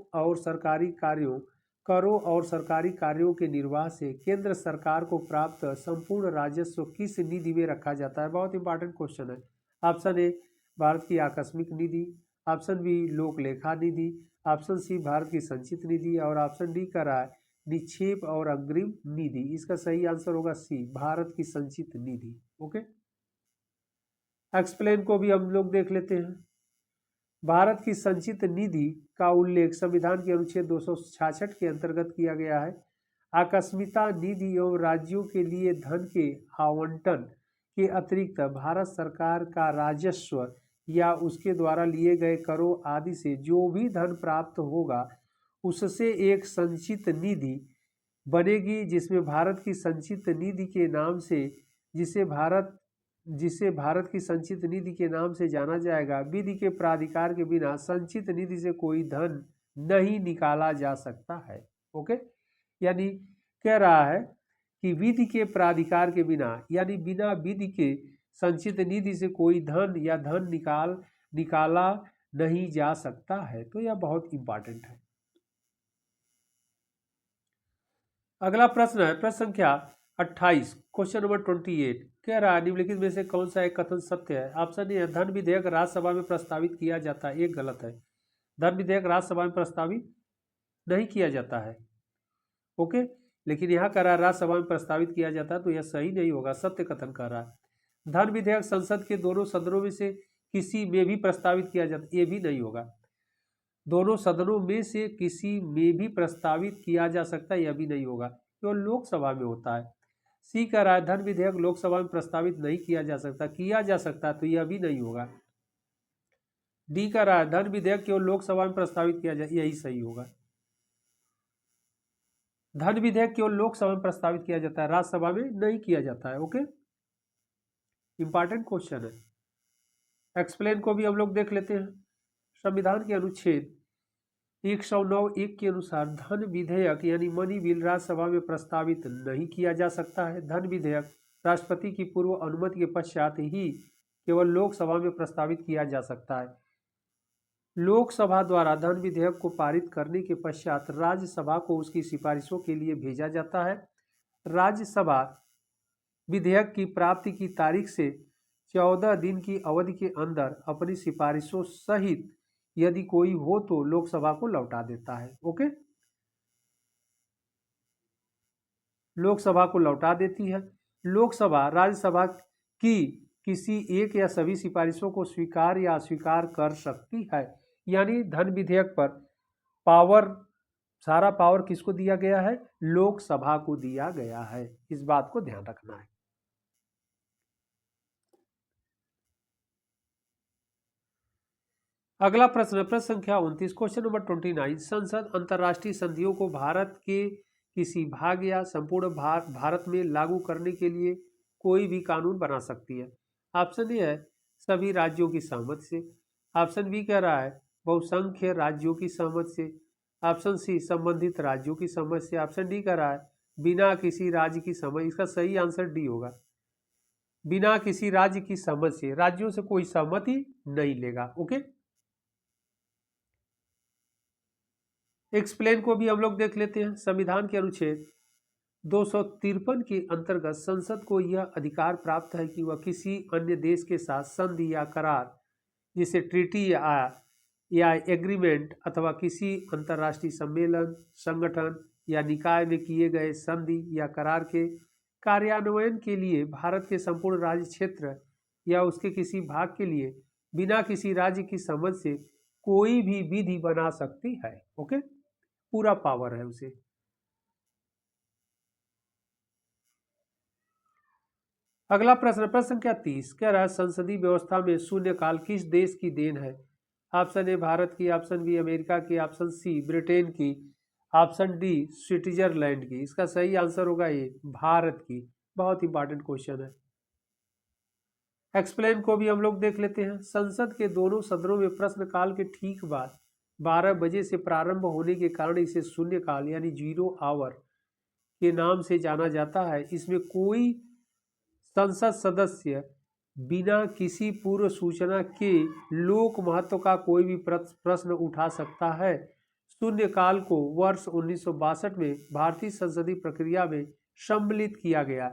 और सरकारी कार्यों के निर्वाह से केंद्र सरकार को प्राप्त संपूर्ण राजस्व किस निधि में रखा जाता है? बहुत इंपॉर्टेंट क्वेश्चन है। ऑप्शन ए भारत की आकस्मिक निधि, ऑप्शन बी लोक लेखा निधि, ऑप्शन सी भारत की संचित निधि, और ऑप्शन डी का रहा है निक्षेप और अग्रिम निधि। इसका सही आंसर होगा सी भारत की संचित निधि। ओके, एक्सप्लेन को भी हम लोग देख लेते हैं। भारत की संचित निधि का उल्लेख संविधान के अनुच्छेद 266 के अंतर्गत किया गया है। आकस्मिकता निधि एवं राज्यों के लिए धन के आवंटन के अतिरिक्त भारत सरकार का राजस्व या उसके द्वारा लिए गए करों आदि से जो भी धन प्राप्त होगा, उससे एक संचित निधि बनेगी, जिसमें भारत की संचित निधि के नाम से जिसे भारत की संचित निधि के नाम से जाना जाएगा। विधि के प्राधिकार के बिना संचित निधि से कोई धन नहीं निकाला जा सकता है। ओके, यानी कह रहा है कि विधि के प्राधिकार के बिना, यानी बिना विधि के संचित निधि से कोई धन या धन निकाला नहीं जा सकता है। तो यह बहुत इंपॉर्टेंट है। अगला प्रश्न है प्रश्न संख्या 28, क्वेश्चन नंबर 28। कह रहा है निम्नलिखित में से कौन सा एक कथन सत्य है? ऑप्शन ए धन विधेयक राज्यसभा में प्रस्तावित किया जाता है, एक गलत है। धन विधेयक राज्यसभा में प्रस्तावित नहीं किया जाता है। ओके, लेकिन यहाँ कह रहा है राज्यसभा में प्रस्तावित किया जाता है, तो यह सही नहीं होगा, सत्य कथन कर रहा है। धन विधेयक संसद के दोनों सदनों में से किसी में भी प्रस्तावित किया जाता, ये भी नहीं होगा। दोनों सदनों में से किसी में भी प्रस्तावित किया जा सकता है, यह भी नहीं होगा, केवल लोकसभा में होता है। सी कह रहा है धन विधेयक लोकसभा में प्रस्तावित नहीं किया जा सकता, किया जा सकता तो यह भी नहीं होगा। डी कह रहा है धन विधेयक केवल लोकसभा में प्रस्तावित किया जाए, यही सही होगा। धन विधेयक केवल लोकसभा में प्रस्तावित किया जाता है, राज्यसभा में नहीं किया जाता है। ओके, इंपॉर्टेंट क्वेश्चन है। एक्सप्लेन को भी हम लोग देख लेते हैं। संविधान के अनुच्छेद 109(1) के अनुसार धन विधेयक यानी मनी बिल राज्यसभा में प्रस्तावित नहीं किया जा सकता है। धन विधेयक राष्ट्रपति की पूर्व अनुमति के पश्चात ही केवल लोकसभा में प्रस्तावित किया जा सकता है। लोकसभा द्वारा धन विधेयक को पारित करने के पश्चात राज्यसभा को उसकी सिफारिशों के लिए भेजा जाता है। राज्यसभा विधेयक की प्राप्ति की तारीख से 14 दिन की अवधि के अंदर अपनी सिफारिशों सहित यदि कोई हो तो लोकसभा को लौटा देता है। ओके, लोकसभा को लौटा देती है। लोकसभा राज्यसभा की किसी एक या सभी सिफारिशों को स्वीकार या अस्वीकार कर सकती है। यानी धन विधेयक पर पावर, सारा पावर किसको दिया गया है? लोकसभा को दिया गया है। इस बात को ध्यान रखना है। अगला प्रश्न, प्रश्न संख्या 29, क्वेश्चन नंबर 29। संसद अंतर्राष्ट्रीय संधियों को भारत के किसी भाग या संपूर्ण भारत में लागू करने के लिए कोई भी कानून बना सकती है। ऑप्शन ए है सभी राज्यों की सहमति से। ऑप्शन बी कह रहा है बहुसंख्य राज्यों की सहमति से। ऑप्शन सी संबंधित राज्यों की सहमति से। ऑप्शन डी कह रहा है बिना किसी राज्य की सहमति। इसका सही आंसर डी होगा, बिना किसी राज्य की सहमति से। राज्यों से कोई सहमति नहीं लेगा। ओके, एक्सप्लेन को भी हम लोग देख लेते हैं। संविधान के अनुच्छेद 253 के अंतर्गत संसद को यह अधिकार प्राप्त है कि वह किसी अन्य देश के साथ संधि या करार, जिसे ट्रीटी या एग्रीमेंट अथवा किसी अंतर्राष्ट्रीय सम्मेलन, संगठन या निकाय में किए गए संधि या करार के कार्यान्वयन के लिए भारत के संपूर्ण राज्य क्षेत्र या उसके किसी भाग के लिए बिना किसी राज्य की सहमति से कोई भी विधि बना सकती है। ओके, पूरा पावर है उसे। अगला प्रश्न, प्रश्न संख्या 30, कह रहा है संसदीय व्यवस्था में शून्यकाल किस देश की देन है? ऑप्शन ए भारत की, ऑप्शन बी अमेरिका की, ऑप्शन सी ब्रिटेन की, ऑप्शन डी स्विट्जरलैंड की। इसका सही आंसर होगा ये भारत की। बहुत इंपॉर्टेंट क्वेश्चन है। एक्सप्लेन को भी हम लोग देख लेते हैं। संसद के दोनों सदनों में प्रश्नकाल के ठीक बाद 12 बजे से प्रारंभ होने के कारण इसे शून्यकाल यानी 0 आवर के नाम से जाना जाता है। इसमें कोई संसद सदस्य बिना किसी पूर्व सूचना के लोक महत्व का कोई भी प्रश्न उठा सकता है। शून्यकाल को वर्ष 1962 में भारतीय संसदीय प्रक्रिया में सम्मिलित किया गया।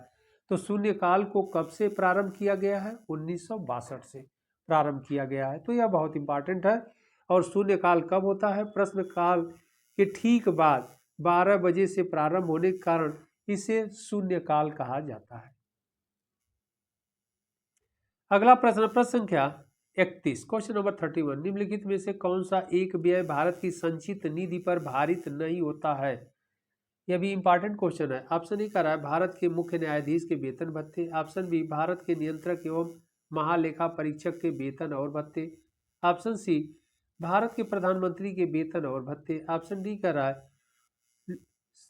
तो शून्यकाल को कब से प्रारंभ किया गया है? 1962 से प्रारंभ किया गया है। तो यह बहुत इंपॉर्टेंट है। और शून्यकाल कब होता है? प्रश्नकाल के ठीक बाद 12 बजे से प्रारंभ होने के कारण इसे शून्यकाल कहा जाता है। अगला प्रश्न, प्रश्न संख्या 31, क्वेश्चन नंबर 31, निम्नलिखित में से कौन सा एक व्यय भारत की संचित निधि पर भारित नहीं होता है? यह भी इंपॉर्टेंट क्वेश्चन है। ऑप्शन ए कह रहा है भारत के मुख्य न्यायाधीश के वेतन भत्ते। ऑप्शन बी भारत के नियंत्रक एवं महालेखा परीक्षक के वेतन और भत्ते। ऑप्शन सी भारत के प्रधानमंत्री के वेतन और भत्ते। ऑप्शन डी कह रहा है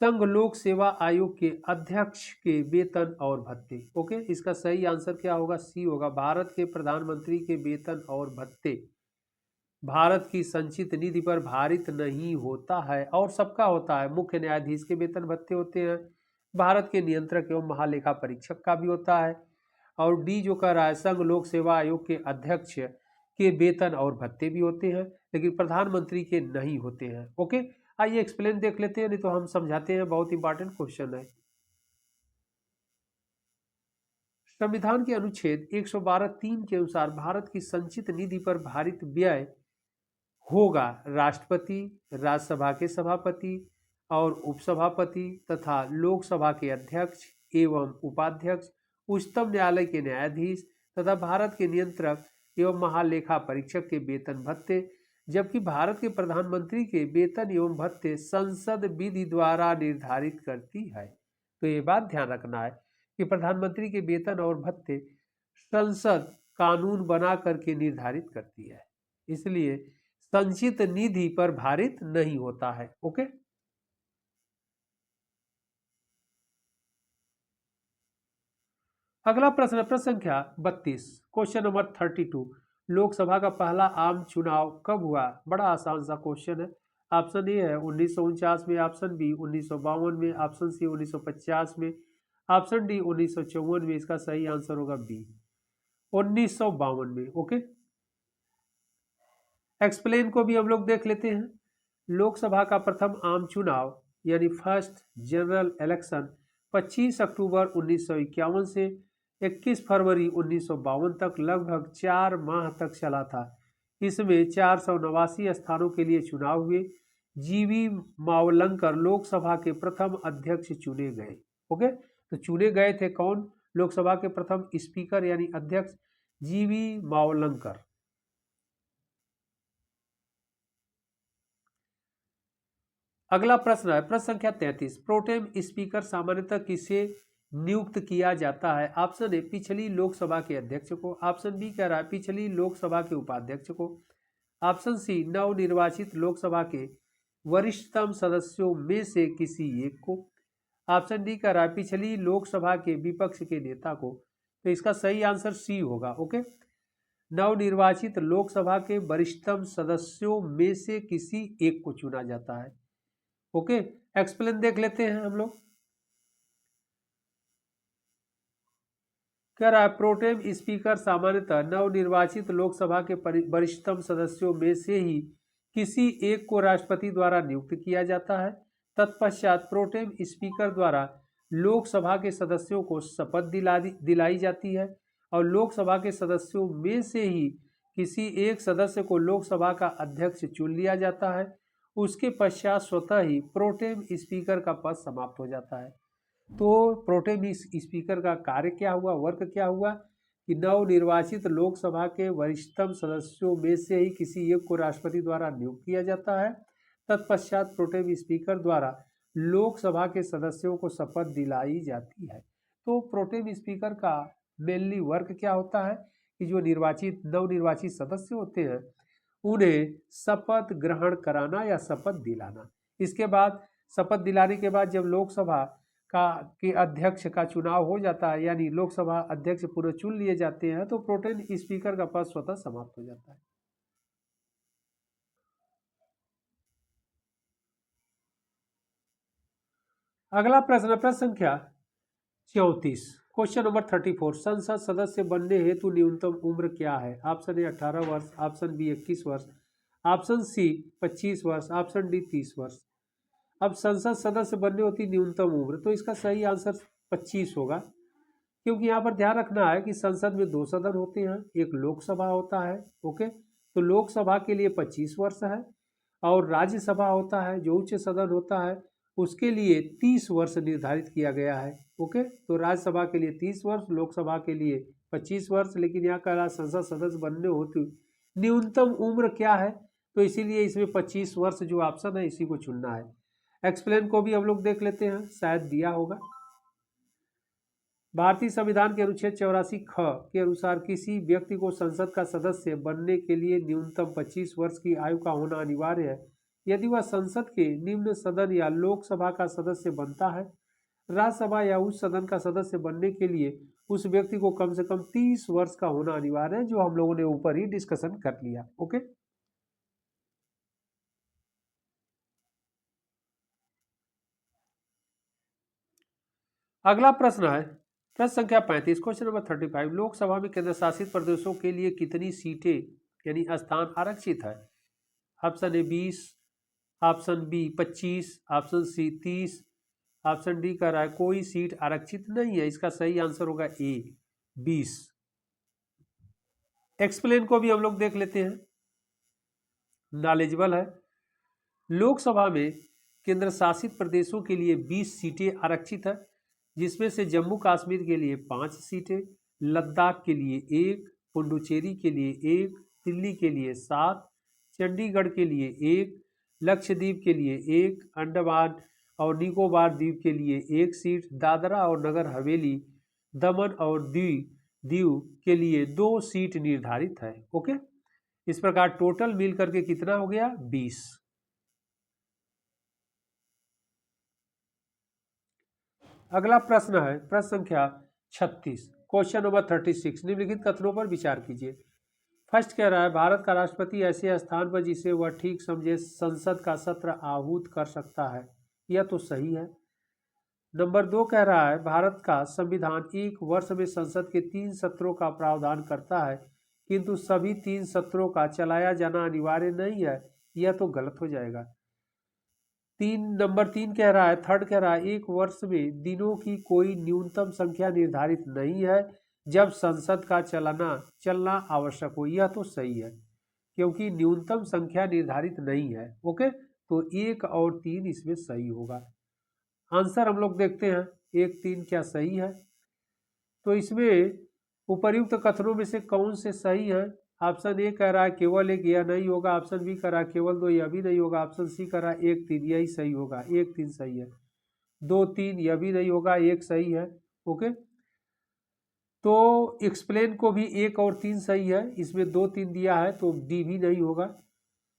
संघ लोक सेवा आयोग के अध्यक्ष के वेतन और भत्ते। ओके, इसका सही आंसर क्या होगा? सी होगा, भारत के प्रधानमंत्री के वेतन और भत्ते भारत की संचित निधि पर भारित नहीं होता है। और सबका होता है, मुख्य न्यायाधीश के वेतन भत्ते होते हैं, भारत के नियंत्रक एवं महालेखा परीक्षक का भी होता है, और डी जो कह रहा है संघ लोक सेवा आयोग के अध्यक्ष के वेतन और भत्ते भी होते हैं, लेकिन प्रधानमंत्री के नहीं होते हैं। ओके, आइए एक्सप्लेन देख लेते हैं, नहीं तो हम समझाते हैं। बहुत इंपॉर्टेंट क्वेश्चन है। संविधान के अनुच्छेद 112(3) के अनुसार भारत की संचित निधि पर भारित व्यय होगा राष्ट्रपति, राज्यसभा के सभापति और उपसभापति तथा लोकसभा के अध्यक्ष एवं उपाध्यक्ष, उच्चतम न्यायालय के न्यायाधीश तथा भारत के नियंत्रक एवं महालेखा परीक्षक के वेतन भत्ते, जबकि भारत के प्रधानमंत्री के वेतन एवं भत्ते संसद विधि द्वारा निर्धारित करती है। तो ये बात ध्यान रखना है कि प्रधानमंत्री के वेतन और भत्ते संसद कानून बना करके निर्धारित करती है, इसलिए संचित निधि पर भारित नहीं होता है। ओके, अगला प्रश्न, प्रश्न संख्या 32, क्वेश्चन नंबर 32, लोकसभा का पहला आम चुनाव कब हुआ? बड़ा आसान सा क्वेश्चन है। ऑप्शन ए है 1949 में, ऑप्शन बी 1952 में, ऑप्शन सी 1950 में, ऑप्शन डी 1954 में। इसका सही आंसर होगा बी 1952 में। ओके, एक्सप्लेन को भी हम लोग देख लेते हैं। लोकसभा का प्रथम आम चुनाव यानी फर्स्ट जनरल इलेक्शन 25 अक्टूबर 1951 से 21 फरवरी 1952 तक लगभग 4 माह तक चला था। इसमें 489 स्थानों के लिए चुनाव हुए। जीवी मावलंकर लोकसभा के प्रथम अध्यक्ष चुने गए। ओके, तो चुने गए थे कौन? लोकसभा के प्रथम स्पीकर यानी अध्यक्ष जीवी मावलंकर। अगला प्रश्न है प्रश्न संख्या 33, प्रोटेम स्पीकर सामान्यतः किसे नियुक्त किया जाता है? ऑप्शन ए पिछली लोकसभा के अध्यक्ष को, ऑप्शन बी कह रहा है पिछली लोकसभा के उपाध्यक्ष को, ऑप्शन सी नवनिर्वाचित लोकसभा के वरिष्ठतम सदस्यों में से किसी एक को, ऑप्शन डी कह रहा है पिछली लोकसभा के विपक्ष के नेता को। तो इसका सही आंसर सी होगा। ओके, नवनिर्वाचित लोकसभा के वरिष्ठतम सदस्यों में से किसी एक को चुना जाता है। ओके, एक्सप्लेन देख लेते हैं हम लोग। कह रहा है प्रोटेम स्पीकर सामान्यतः नवनिर्वाचित लोकसभा के वरिष्ठतम सदस्यों में से ही किसी एक को राष्ट्रपति द्वारा नियुक्त किया जाता है। तत्पश्चात प्रोटेम स्पीकर द्वारा लोकसभा के सदस्यों को शपथ दिलाई जाती है और लोकसभा के सदस्यों में से ही किसी एक सदस्य को लोकसभा का अध्यक्ष चुन लिया जाता है। उसके पश्चात स्वतः ही प्रोटेम स्पीकर का पद समाप्त हो जाता है। तो प्रोटेम स्पीकर का कार्य क्या हुआ, वर्क क्या हुआ कि नवनिर्वाचित लोकसभा के वरिष्ठतम सदस्यों में से ही किसी एक को राष्ट्रपति द्वारा नियुक्त किया जाता है। तत्पश्चात प्रोटेम स्पीकर द्वारा लोकसभा के सदस्यों को शपथ दिलाई जाती है। तो प्रोटेम स्पीकर का मेनली वर्क क्या होता है कि जो नवनिर्वाचित सदस्य होते हैं उन्हें शपथ ग्रहण कराना या शपथ दिलाना। इसके बाद शपथ दिलाने के बाद जब लोकसभा के अध्यक्ष का चुनाव हो जाता है यानी लोकसभा अध्यक्ष पूरे चुन लिए जाते हैं तो प्रोटेम स्पीकर का पद स्वतः समाप्त हो जाता है। अगला प्रश्न, प्रश्न संख्या 34, क्वेश्चन नंबर 34, संसद सदस्य बनने हेतु न्यूनतम उम्र क्या है? ऑप्शन ए 18 वर्ष, ऑप्शन बी 21 वर्ष, ऑप्शन सी 25 वर्ष, ऑप्शन डी 30 वर्ष। अब संसद सदस्य बनने होती न्यूनतम उम्र, तो इसका सही आंसर 25 होगा, क्योंकि यहाँ पर ध्यान रखना है कि संसद में 2 सदन होते हैं, एक लोकसभा होता है। ओके, तो लोकसभा के लिए 25 वर्ष है और राज्यसभा होता है जो उच्च सदन होता है उसके लिए 30 वर्ष निर्धारित किया गया है। ओके, तो राज्यसभा के लिए 30 वर्ष, लोकसभा के लिए 25 वर्ष। लेकिन यहाँ कह रहा संसद सदस्य बनने होती न्यूनतम उम्र क्या है, तो इसीलिए इसमें 25 वर्ष जो ऑप्शन है इसी को चुनना है। एक्सप्लेन को भी हम लोग देख लेते हैं, शायद दिया होगा। भारतीय संविधान के अनुच्छेद 84 ख के अनुसार किसी व्यक्ति को संसद का सदस्य बनने के लिए न्यूनतम 25 वर्ष की आयु का होना अनिवार्य है यदि वह संसद के निम्न सदन या लोकसभा का सदस्य बनता है। राज्यसभा या उच्च सदन का सदस्य बनने के लिए उस व्यक्ति को कम से कम 30 वर्ष का होना अनिवार्य है, जो हम लोगों ने ऊपर ही डिस्कशन कर लिया। ओके, अगला प्रश्न है प्रश्न संख्या 35, क्वेश्चन नंबर 35, लोकसभा में केंद्र शासित प्रदेशों के लिए कितनी सीटें यानी स्थान आरक्षित है? Option A 20, option B 25, option C 30, option D कह रहा है कोई सीट आरक्षित नहीं है। इसका सही आंसर होगा ए 20। एक्सप्लेन को भी हम लोग देख लेते हैं, नॉलेजेबल है। लोकसभा में केंद्र शासित प्रदेशों के लिए 20 सीटें आरक्षित है, जिसमें से जम्मू कश्मीर के लिए 5 सीटें, लद्दाख के लिए 1, पुडुचेरी के लिए 1, दिल्ली के लिए 7, चंडीगढ़ के लिए 1, लक्षद्वीप के लिए 1, अंडमान और निकोबार द्वीप के लिए 1 सीट, दादरा और नगर हवेली दमन और दीव के लिए 2 सीट निर्धारित है। ओके, इस प्रकार टोटल मिल करके कितना हो गया? 20। अगला प्रश्न है प्रश्न संख्या 36, क्वेश्चन नंबर 36। निम्नलिखित कथनों पर विचार कीजिए। फर्स्ट कह रहा है भारत का राष्ट्रपति ऐसे स्थान पर जिसे वह ठीक समझे संसद का सत्र आहूत कर सकता है, यह तो सही है। नंबर 2 कह रहा है भारत का संविधान एक वर्ष में संसद के 3 सत्रों का प्रावधान करता है, किंतु सभी 3 सत्रों का चलाया जाना अनिवार्य नहीं है, यह तो गलत हो जाएगा। नंबर 3 कह रहा है, थर्ड कह रहा है एक वर्ष में दिनों की कोई न्यूनतम संख्या निर्धारित नहीं है जब संसद का चलना आवश्यक हो, यह तो सही है क्योंकि न्यूनतम संख्या निर्धारित नहीं है। ओके, तो 1 और 3 इसमें सही होगा। आंसर हम लोग देखते हैं 1, 3 क्या सही है। तो इसमें उपर्युक्त कथनों में से कौन से सही है? ऑप्शन ए कह रहा है केवल एक, यह नहीं होगा। ऑप्शन बी कह रहा है केवल 2, यह भी नहीं होगा। ऑप्शन सी कह रहा है 1, 3, यही सही होगा। 1, 3 सही है। 2, 3 यह भी नहीं होगा, 1 सही है। ओके, तो एक्सप्लेन को भी 1 और 3 सही है, इसमें 2, 3 दिया है तो डी भी नहीं होगा।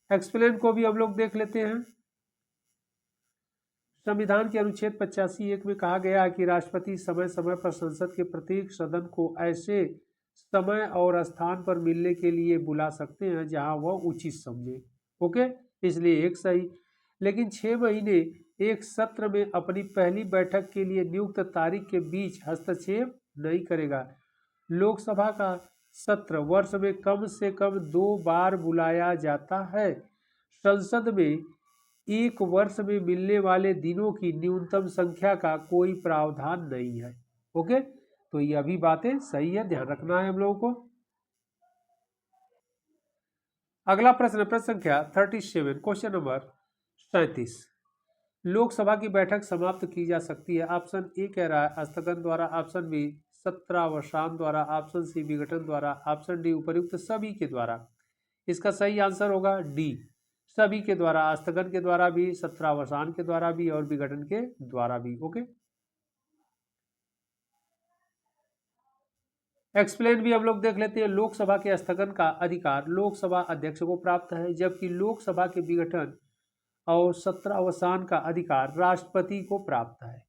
एक्सप्लेन को भी हम लोग देख लेते हैं। संविधान के अनुच्छेद 85(1) में कहा गया है कि राष्ट्रपति समय समय पर संसद के प्रत्येक सदन को ऐसे समय और स्थान पर मिलने के लिए बुला सकते हैं जहां वह उचित समझे। ओके, इसलिए 1 सही। लेकिन 6 महीने एक सत्र में अपनी पहली बैठक के लिए नियुक्त तारीख के बीच हस्तक्षेप नहीं करेगा। लोकसभा का सत्र वर्ष में कम से कम 2 बार बुलाया जाता है। संसद में एक वर्ष में मिलने वाले दिनों की न्यूनतम संख्या का कोई प्रावधान नहीं है। ओके, तो यह भी बातें सही है, ध्यान रखना है हम लोगों को। अगला प्रश्न संख्या 37, क्वेश्चन नंबर 37। लोकसभा की बैठक समाप्त की जा सकती है। ऑप्शन ए कह रहा है स्थगन द्वारा। ऑप्शन बी सत्रावसान द्वारा। ऑप्शन सी विघटन द्वारा। ऑप्शन डी उपर्युक्त सभी के द्वारा। इसका सही आंसर होगा डी, सभी के द्वारा। स्थगन के द्वारा भी, सत्रावसान के द्वारा भी और विघटन के द्वारा भी। ओके, एक्सप्लेन भी हम लोग देख लेते हैं। लोकसभा के स्थगन का अधिकार लोकसभा अध्यक्ष को प्राप्त है, जबकि लोकसभा के विघटन और सत्रावसान का अधिकार राष्ट्रपति को प्राप्त है।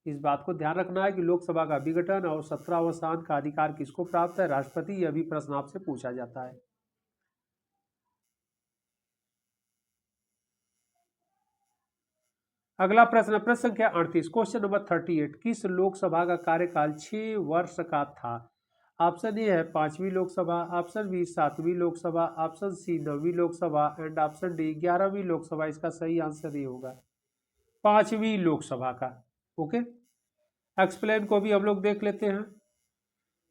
इस बात को ध्यान रखना है कि लोकसभा का विघटन और सत्रावसान का अधिकार किसको प्राप्त है? राष्ट्रपति। यह भी प्रश्न आपसे पूछा जाता है। अगला प्रश्न संख्या 38, क्वेश्चन नंबर 38। किस लोकसभा का कार्यकाल 6 वर्ष का था? ऑप्शन ए है 5वीं लोकसभा। ऑप्शन बी 7वीं लोकसभा। ऑप्शन सी 9वीं लोकसभा एंड ऑप्शन डी 11वीं लोकसभा। इसका सही आंसर ये होगा 5वीं लोकसभा का। ओके, एक्सप्लेन को भी हम लोग देख लेते हैं।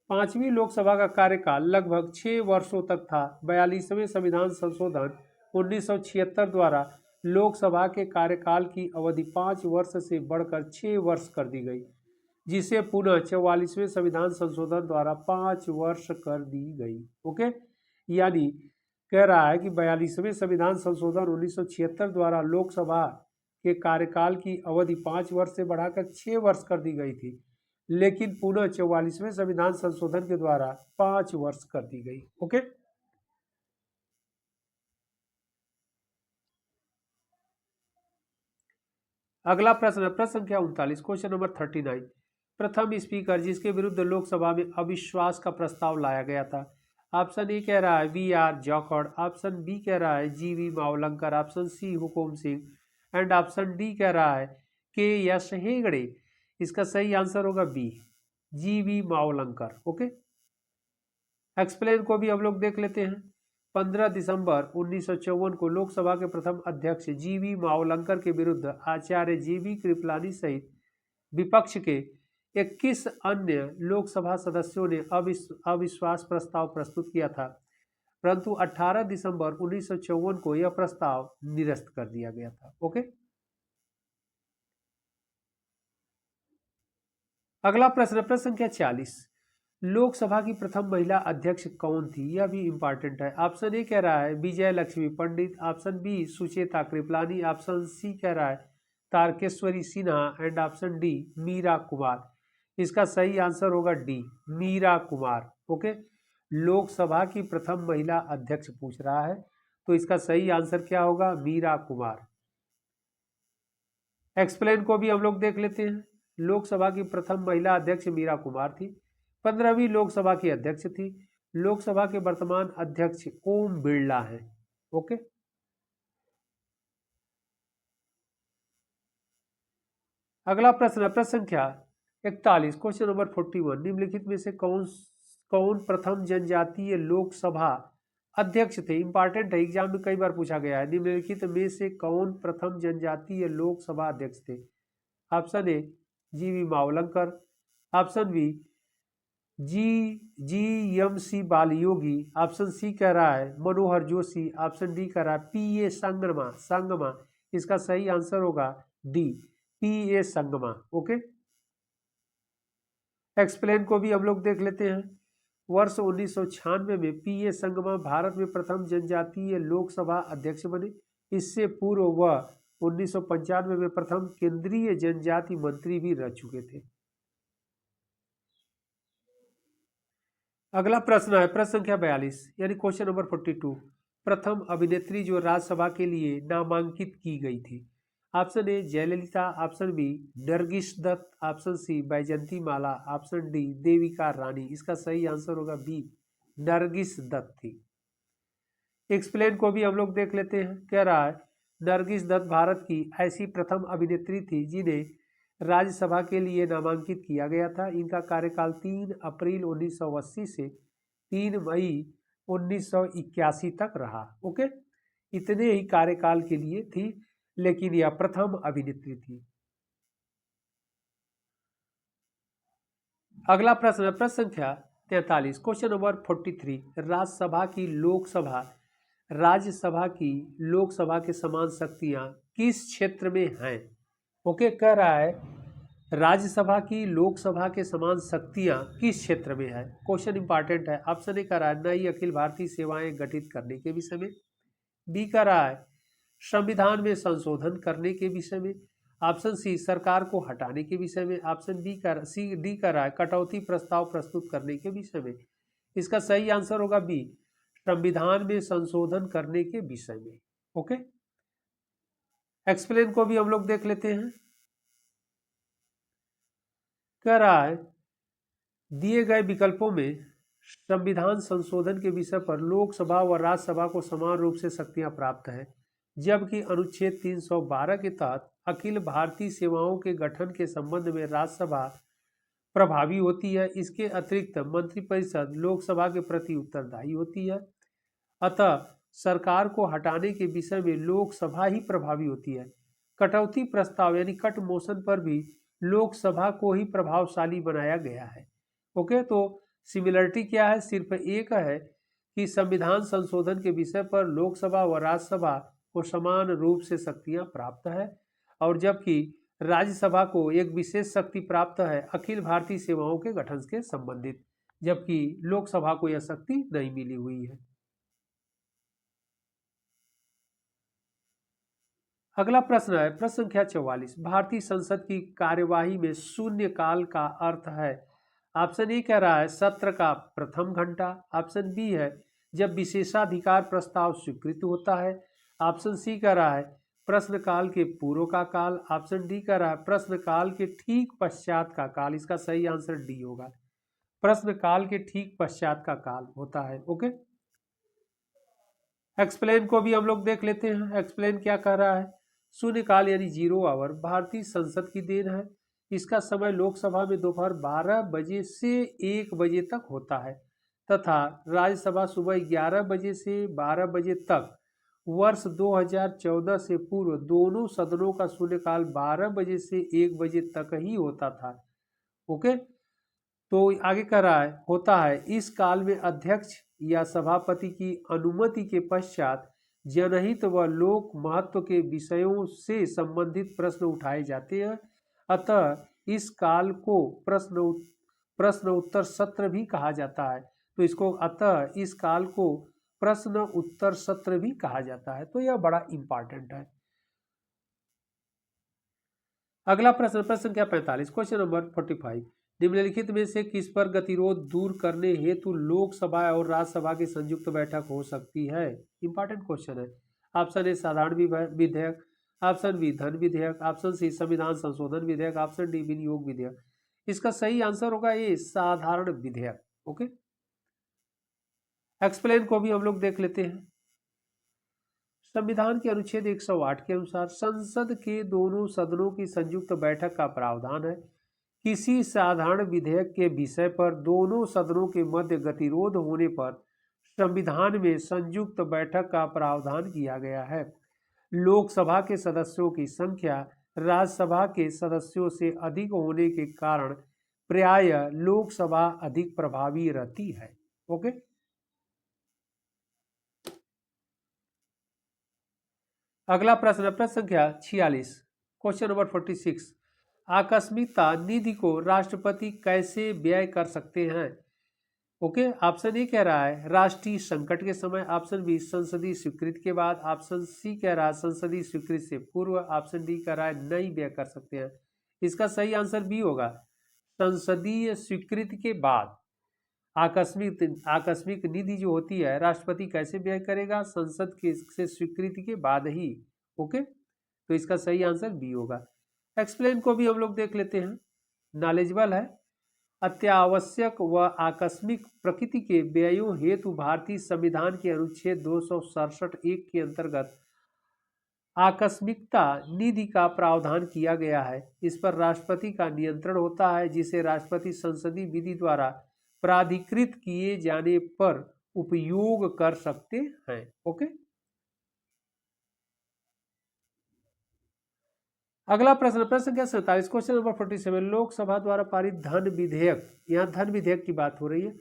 5वीं लोकसभा का कार्यकाल लगभग 6 वर्षों तक था। 42वें संविधान संशोधन 1976 द्वारा लोकसभा के कार्यकाल की अवधि 5 वर्ष से बढ़कर 6 वर्ष कर दी गई, जिसे पुनः 44वें संविधान संशोधन द्वारा 5 वर्ष कर दी गई। ओके, यानी कह रहा है कि 42वें संविधान संशोधन 1976 द्वारा लोकसभा के कार्यकाल की अवधि 5 वर्ष से बढ़ाकर 6 वर्ष कर दी गई थी, लेकिन पुनः 44वें संविधान संशोधन के द्वारा 5 वर्ष कर दी गई। ओके, अगला प्रश्न संख्या 39, क्वेश्चन नंबर 39। प्रथम स्पीकर जिसके विरुद्ध लोकसभा में अविश्वास का प्रस्ताव लाया गया था। ऑप्शन ए कह रहा है वी.आर. जॉकड़। ऑप्शन बी कह रहा है GV. Mavalankar. Option C Hukum Singh and option D कह रहा है के.एस. हेगड़े। इसका सही आंसर होगा B, GV. Mavalankar. Okay, explain को भी हम लोग देख लेते हैं। 15 दिसंबर 1954 को लोकसभा के प्रथम अध्यक्ष जी.वी. मावलंकर के विरुद्ध आचार्य जी.बी. कृपलानी सहित विपक्ष के 21 अन्य लोकसभा सदस्यों ने अविश्वास प्रस्ताव प्रस्तुत किया था, परंतु 18 दिसंबर 1954 को यह प्रस्ताव निरस्त कर दिया गया था। ओके, अगला प्रश्न संख्या 40। लोकसभा की प्रथम महिला अध्यक्ष कौन थी? यह भी इंपॉर्टेंट है। ऑप्शन ए कह रहा है Vijay Lakshmi Pandit. Option B Sucheta Kripalani. Option C कह रहा है Tarkeshwari Sinha and option D Meera Kumar. इसका सही आंसर होगा डी, मीरा कुमार। ओके, लोकसभा की प्रथम महिला अध्यक्ष पूछ रहा है, तो इसका सही आंसर क्या होगा, मीरा कुमार। एक्सप्लेन को भी हम लोग देख लेते हैं। लोकसभा की प्रथम महिला अध्यक्ष मीरा कुमार थी, 15वीं लोकसभा की अध्यक्ष थी। लोकसभा के वर्तमान अध्यक्ष ओम बिरला हैं। ओके, अगला प्रश्न है प्रश्न संख्या 41, क्वेश्चन नंबर 41। निम्नलिखित में से कौन कौन प्रथम जनजातीय लोकसभा अध्यक्ष थे? इंपॉर्टेंट है, एग्जाम में कई बार पूछा गया है। निम्नलिखित में से कौन प्रथम जनजातीय लोकसभा अध्यक्ष थे? Option A GV Mavalankar, option B G M C Balayogi, option C कह रहा है मनोहर जोशी, ऑप्शन डी कह रहा है पी ए संगमा। इसका सही आंसर होगा D, P A Sangma. Okay, explain को भी हम लोग देख लेते हैं। वर्ष 1996 में पी ए संगमा भारत में प्रथम जनजातीय लोकसभा अध्यक्ष बने। इससे पूर्व वह 1995 में प्रथम केंद्रीय जनजाति मंत्री भी रह चुके थे। अगला प्रश्न है प्रश्न संख्या 42, यानी क्वेश्चन नंबर 42। प्रथम अभिनेत्री जो राज्यसभा के लिए नामांकित की गई थी? Option A Jayalalithaa, option B Nargis Dutt, option C Vyjayanti Mala, option D Devika Rani. इसका सही आंसर होगा बी, नरगिस दत्त थी। एक्सप्लेन को भी हम लोग देख लेते हैं। कह रहा है नरगिस दत्त भारत की ऐसी प्रथम अभिनेत्री थी जिन्हें राज्यसभा के लिए नामांकित किया गया था। इनका कार्यकाल 3 अप्रैल 1980 से 3 मई 1981 तक रहा। ओके, इतने ही कार्यकाल के लिए थी, लेकिन यह प्रथम अभिनेत्री थी। अगला प्रश्न है प्रश्न संख्या 43, क्वेश्चन नंबर 43। राज्यसभा की लोकसभा के समान शक्तियां किस क्षेत्र में हैं? ओके, कह रहा है राज्यसभा की लोकसभा के समान शक्तियां किस क्षेत्र में है? क्वेश्चन इंपॉर्टेंट है। ऑप्शन ए कह रहा है नई अखिल भारतीय सेवाएं गठित करने के विषय में, बी कह रहा है संविधान में संशोधन करने के विषय में, ऑप्शन सी सरकार को हटाने के विषय में, ऑप्शन डी कह रहा है कटौती प्रस्ताव प्रस्तुत करने के विषय में। इसका सही आंसर होगा बी, संविधान में संशोधन करने के विषय में। ओके, एक्सप्लेन को भी हम लोग देख लेते हैं। कह रहा है दिए गए विकल्पों में संविधान संशोधन के विषय पर लोकसभा व राज्यसभा को समान रूप से शक्तियां प्राप्त है, जबकि अनुच्छेद 312 के तहत अखिल भारतीय सेवाओं के गठन के संबंध में राज्यसभा प्रभावी होती है। इसके अतिरिक्त मंत्रिपरिषद लोकसभा के प्रति उत्तरदायी होती है। अतः सरकार को हटाने के विषय में लोकसभा ही प्रभावी होती है। कटौती प्रस्ताव यानी कट मोशन पर भी लोकसभा को ही प्रभावशाली बनाया गया है। ओके, तो सिमिलरिटी क्या है? सिर्फ एक है कि संविधान संशोधन के विषय पर लोकसभा व राज्यसभा को समान रूप से शक्तियां प्राप्त है, और जबकि राज्यसभा को एक विशेष शक्ति प्राप्त है अखिल भारतीय सेवाओं के गठन के संबंधित, जबकि लोकसभा को यह शक्ति नहीं मिली हुई है। अगला प्रश्न है प्रश्न संख्या 44। भारतीय संसद की कार्यवाही में शून्य काल का अर्थ है? ऑप्शन ए कह रहा है सत्र का प्रथम घंटा, ऑप्शन बी है जब विशेषाधिकार प्रस्ताव स्वीकृत होता है, ऑप्शन सी कह रहा है प्रश्नकाल के पूर्व का काल, ऑप्शन डी कह रहा है प्रश्नकाल के ठीक पश्चात का काल। इसका सही आंसर डी होगा, प्रश्नकाल के ठीक पश्चात का काल होता है। ओके, एक्सप्लेन को भी हम लोग देख लेते हैं। एक्सप्लेन क्या कह रहा है? शून्यकाल यानी 0 आवर भारतीय संसद की देन है। इसका समय लोकसभा में दोपहर 12 बजे से 1 बजे तक होता है तथा राज्यसभा सुबह 11 बजे से 12 बजे तक। वर्ष 2014 से पूर्व दोनों सदनों का शून्यकाल 12 बजे से 1 बजे तक ही होता था। ओके, तो आगे कह रहा है होता है इस काल में अध्यक्ष या सभापति की अनुमति के पश्चात जनहित व लोक महत्व के विषयों से संबंधित प्रश्न उठाए जाते हैं। अतः इस काल को प्रश्न उत्तर सत्र भी कहा जाता है। तो इसको अतः इस काल को प्रश्न उत्तर सत्र भी कहा जाता है। तो यह बड़ा इंपॉर्टेंट है। अगला प्रश्न प्रश्न संख्या 45, क्वेश्चन नंबर 45। निम्नलिखित में से किस पर गतिरोध दूर करने हेतु लोकसभा और राज्यसभा की संयुक्त बैठक हो सकती है? इंपॉर्टेंट क्वेश्चन है। ऑप्शन ए साधारण विधेयक, ऑप्शन बी धन विधेयक, ऑप्शन सी संविधान संशोधन विधेयक, ऑप्शन डी विनियोग विधेयक। इसका सही आंसर होगा ए साधारण विधेयक। ओके, एक्सप्लेन को भी हम लोग देख लेते हैं। संविधान के अनुच्छेद 108 के अनुसार संसद के दोनों सदनों की संयुक्त बैठक का प्रावधान है। किसी साधारण विधेयक के विषय पर दोनों सदनों के मध्य गतिरोध होने पर संविधान में संयुक्त बैठक का प्रावधान किया गया है। लोकसभा के सदस्यों की संख्या राज्यसभा के सदस्यों से अधिक होने के कारण प्रायः लोकसभा अधिक प्रभावी रहती है। ओके, अगला प्रश्न संख्या 46, क्वेश्चन नंबर 46। आकस्मिकता निधि को राष्ट्रपति कैसे व्यय कर सकते हैं? ओके, ऑप्शन ए कह रहा है राष्ट्रीय संकट के समय, ऑप्शन बी संसदीय स्वीकृति के बाद, ऑप्शन सी कह रहा है संसदीय स्वीकृति से पूर्व, ऑप्शन डी कह रहा है नहीं व्यय कर सकते हैं। इसका सही आंसर बी होगा, संसदीय स्वीकृति के बाद। आकस्मिक निधि जो होती है राष्ट्रपति कैसे व्यय करेगा? संसद के से स्वीकृति के बाद ही। ओके, तो इसका सही आंसर बी होगा। एक्सप्लेन को भी हम लोग देख लेते हैं, नॉलेजेबल है। अत्यावश्यक व आकस्मिक प्रकृति के व्ययों हेतु भारतीय संविधान के अनुच्छेद 267(1) के अंतर्गत आकस्मिकता निधि का प्रावधान किया गया है। इस पर राष्ट्रपति का नियंत्रण होता है, जिसे राष्ट्रपति संसदीय विधि द्वारा प्राधिकृत किए जाने पर उपयोग कर सकते हैं। ओके, अगला प्रश्न संख्या 47, क्वेश्चन नंबर 47। लोकसभा द्वारा पारित धन विधेयक, यहाँ धन विधेयक की बात हो रही है,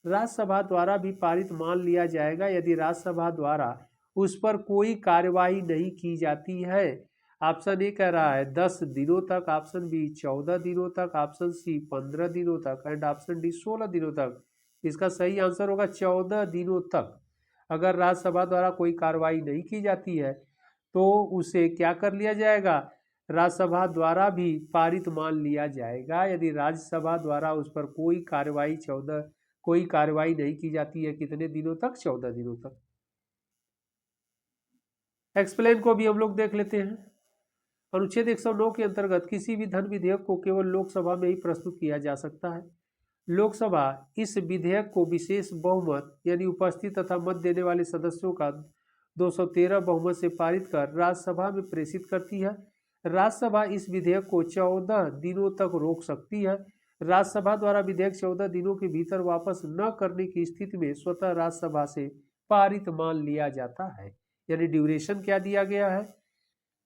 राज्यसभा द्वारा भी पारित मान लिया जाएगा यदि राज्यसभा द्वारा उस पर कोई कार्यवाही नहीं की जाती है। ऑप्शन ए कह रहा है 10 दिनों तक, ऑप्शन बी 14 दिनों तक, ऑप्शन सी 15 दिनों तक एंड ऑप्शन डी 16 दिनों तक। इसका सही आंसर होगा 14 दिनों तक। अगर राज्यसभा द्वारा कोई कार्रवाई नहीं की जाती है तो उसे क्या कर लिया जाएगा? राज्यसभा द्वारा भी पारित मान लिया जाएगा यदि राज्यसभा द्वारा उस पर कोई कार्रवाई नहीं की जाती है। कितने दिनों तक? 14 दिनों तक। एक्सप्लेन को भी हम लोग देख लेते हैं। अनुच्छेद 109 के अंतर्गत किसी भी धन विधेयक को केवल लोकसभा में ही प्रस्तुत किया जा सकता है। लोकसभा इस विधेयक को विशेष बहुमत यानी उपस्थित तथा मत देने वाले सदस्यों का 213 बहुमत से पारित कर राज्यसभा में प्रेषित करती है। राज्यसभा इस विधेयक को 14 दिनों तक रोक सकती है। राज्यसभा द्वारा विधेयक 14 दिनों के भीतर वापस न करने की स्थिति में स्वतः राज्यसभा से पारित मान लिया जाता है। यानी ड्यूरेशन क्या दिया गया है?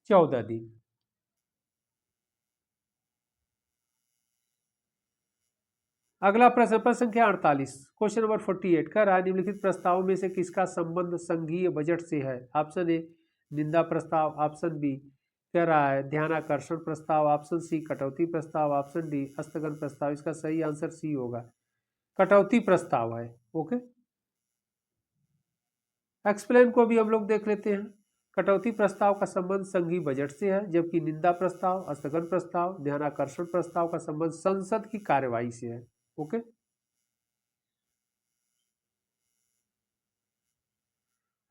14 दिन। अगला प्रश्न संख्या 48, क्वेश्चन नंबर 48 का रहा निम्नलिखित प्रस्तावों में से किसका संबंध संघीय बजट से है? ऑप्शन ए निंदा प्रस्ताव, ऑप्शन बी कह रहा है ध्यानाकर्षण प्रस्ताव, ऑप्शन सी कटौती प्रस्ताव, ऑप्शन डी स्थगन प्रस्ताव। इसका सही आंसर सी होगा, कटौती प्रस्ताव है। ओके, एक्सप्लेन को भी हम लोग देख लेते हैं। कटौती प्रस्ताव का संबंध संघीय बजट से है, जबकि निंदा प्रस्ताव, स्थगन प्रस्ताव, ध्यानाकर्षण प्रस्ताव का संबंध संसद की कार्यवाही से है। ओके,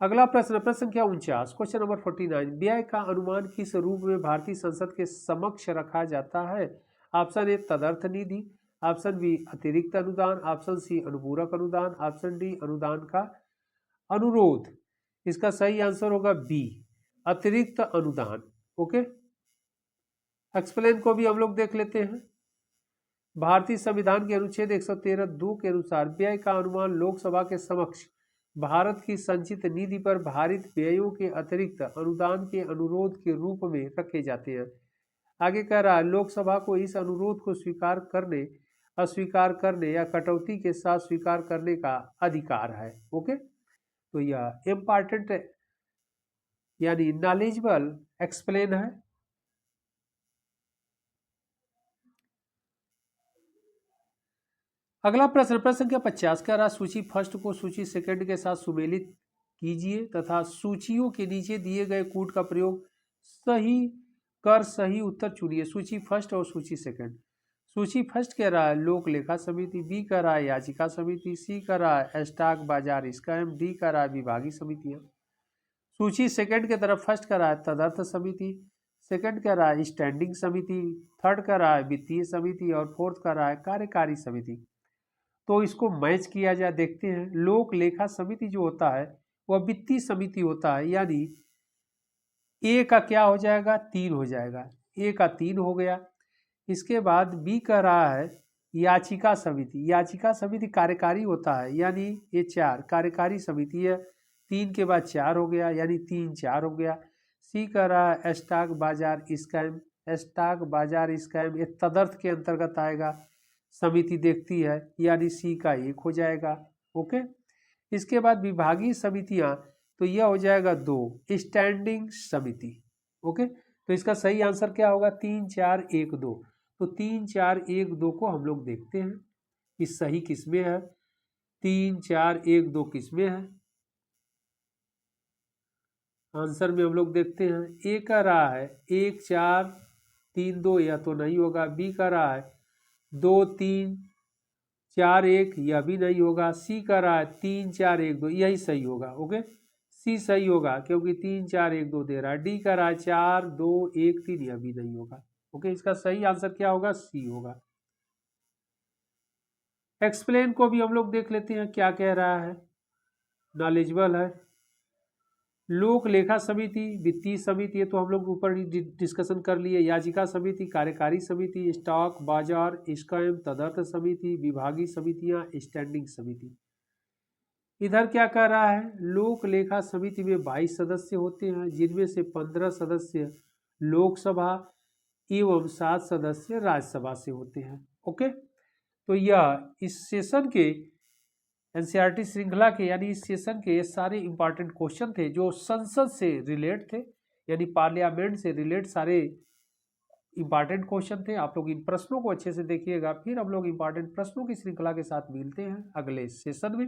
अगला प्रश्न संख्या 49, क्वेश्चन नंबर 49। व्यय का अनुमान किस रूप में भारतीय संसद के समक्ष रखा जाता है? ऑप्शन ए तदर्थ निधि, ऑप्शन बी अतिरिक्त अनुदान, ऑप्शन सी अनुपूरक अनुदान, ऑप्शन डी अनुदान का अनुरोध। इसका सही आंसर होगा बी अतिरिक्त अनुदान। ओके, एक्सप्लेन को भी हम लोग देख लेते हैं। भारतीय संविधान के अनुच्छेद 113(2) के अनुसार व्यय का अनुमान लोकसभा के समक्ष भारत की संचित निधि पर भारित व्ययों के अतिरिक्त अनुदान के अनुरोध के रूप में रखे जाते हैं। आगे कह रहा है लोकसभा को इस अनुरोध को स्वीकार करने, अस्वीकार करने या कटौती के साथ स्वीकार करने का अधिकार है। ओके, तो यह इम्पॉर्टेंट यानी नॉलेजेबल एक्सप्लेन है। अगला प्रश्न संख्या 50 का रहा सूची फर्स्ट को सूची सेकंड के साथ सुमेलित कीजिए तथा सूचियों के नीचे दिए गए कूट का प्रयोग सही कर सही उत्तर चुनिए। सूची फर्स्ट और सूची सेकंड। सूची फर्स्ट कह रहा है लोक लेखा समिति, बी कह रहा है याचिका समिति, सी कह रहा है स्टॉक बाजार स्कैम, डी कह रहा है विभागीय समितियां। सूची सेकंड की तरफ फर्स्ट कह रहा है तदर्थ समिति, सेकंड कह रहा है स्टैंडिंग समिति, थर्ड कह रहा है वित्तीय समिति और फोर्थ कह रहा है कार्यकारी समिति। तो इसको मैच किया जाए, देखते हैं। लोक लेखा समिति जो होता है वह वित्तीय समिति होता है, यानी ए का क्या हो जाएगा, 3 हो जाएगा, ए का 3 हो गया। इसके बाद बी कह रहा है याचिका समिति, याचिका समिति कार्यकारी होता है, यानी ये 4 कार्यकारी समिति है, 3 के बाद 4 हो गया, यानी 3 4 हो गया। सी कह रहा है स्टॉक बाजार स्कैम, स्टॉक बाजार स्कैम ये तदर्थ के अंतर्गत आएगा, समिति देखती है, यानी सी का 1 हो जाएगा। ओके, इसके बाद विभागीय समितियां, तो यह हो जाएगा 2 स्टैंडिंग समिति। ओके, तो इसका सही आंसर क्या होगा, 3 4 1 2। तो 3 4 1 2 को हम लोग देखते हैं कि सही किसमें है। 3 4 1 2 किसमें है, आंसर में हम लोग देखते हैं। ए का रहा है 1 4 3 2, यह तो नहीं होगा। बी का रहा है 2 3 4 1, यह भी नहीं होगा। सी का रहा है 3 4 1 2, यही सही होगा। ओके, सी सही होगा क्योंकि 3 4 1 2 दे रहा है। डी का रहा है 4 2 1 3, यह भी नहीं होगा। ओके, इसका सही आंसर क्या होगा, सी होगा। एक्सप्लेन को भी हम लोग देख लेते हैं क्या कह रहा है, नॉलेजेबल है। लोक लेखा समिति वित्तीय समिति है, तो हम लोग ऊपर डिस्कशन कर लिए। याचिका समिति कार्यकारी समिति, स्टॉक बाजार स्कैम तदर्थ समिति, विभागीय समितियां स्टैंडिंग समिति। इधर क्या कह रहा है, लोक लेखा समिति में 22 सदस्य होते हैं, जिनमें से 15 सदस्य लोकसभा एवं 7 सदस्य राज्यसभा से होते हैं। ओके, तो यह इस सेशन के एनसीईआरटी श्रृंखला के, यानी इस सेशन के सारे इंपॉर्टेंट क्वेश्चन थे जो संसद से रिलेट थे, यानी पार्लियामेंट से रिलेट सारे इंपॉर्टेंट क्वेश्चन थे। आप लोग इन प्रश्नों को अच्छे से देखिएगा, फिर हम लोग इंपॉर्टेंट प्रश्नों की श्रृंखला के साथ मिलते हैं अगले सेशन में।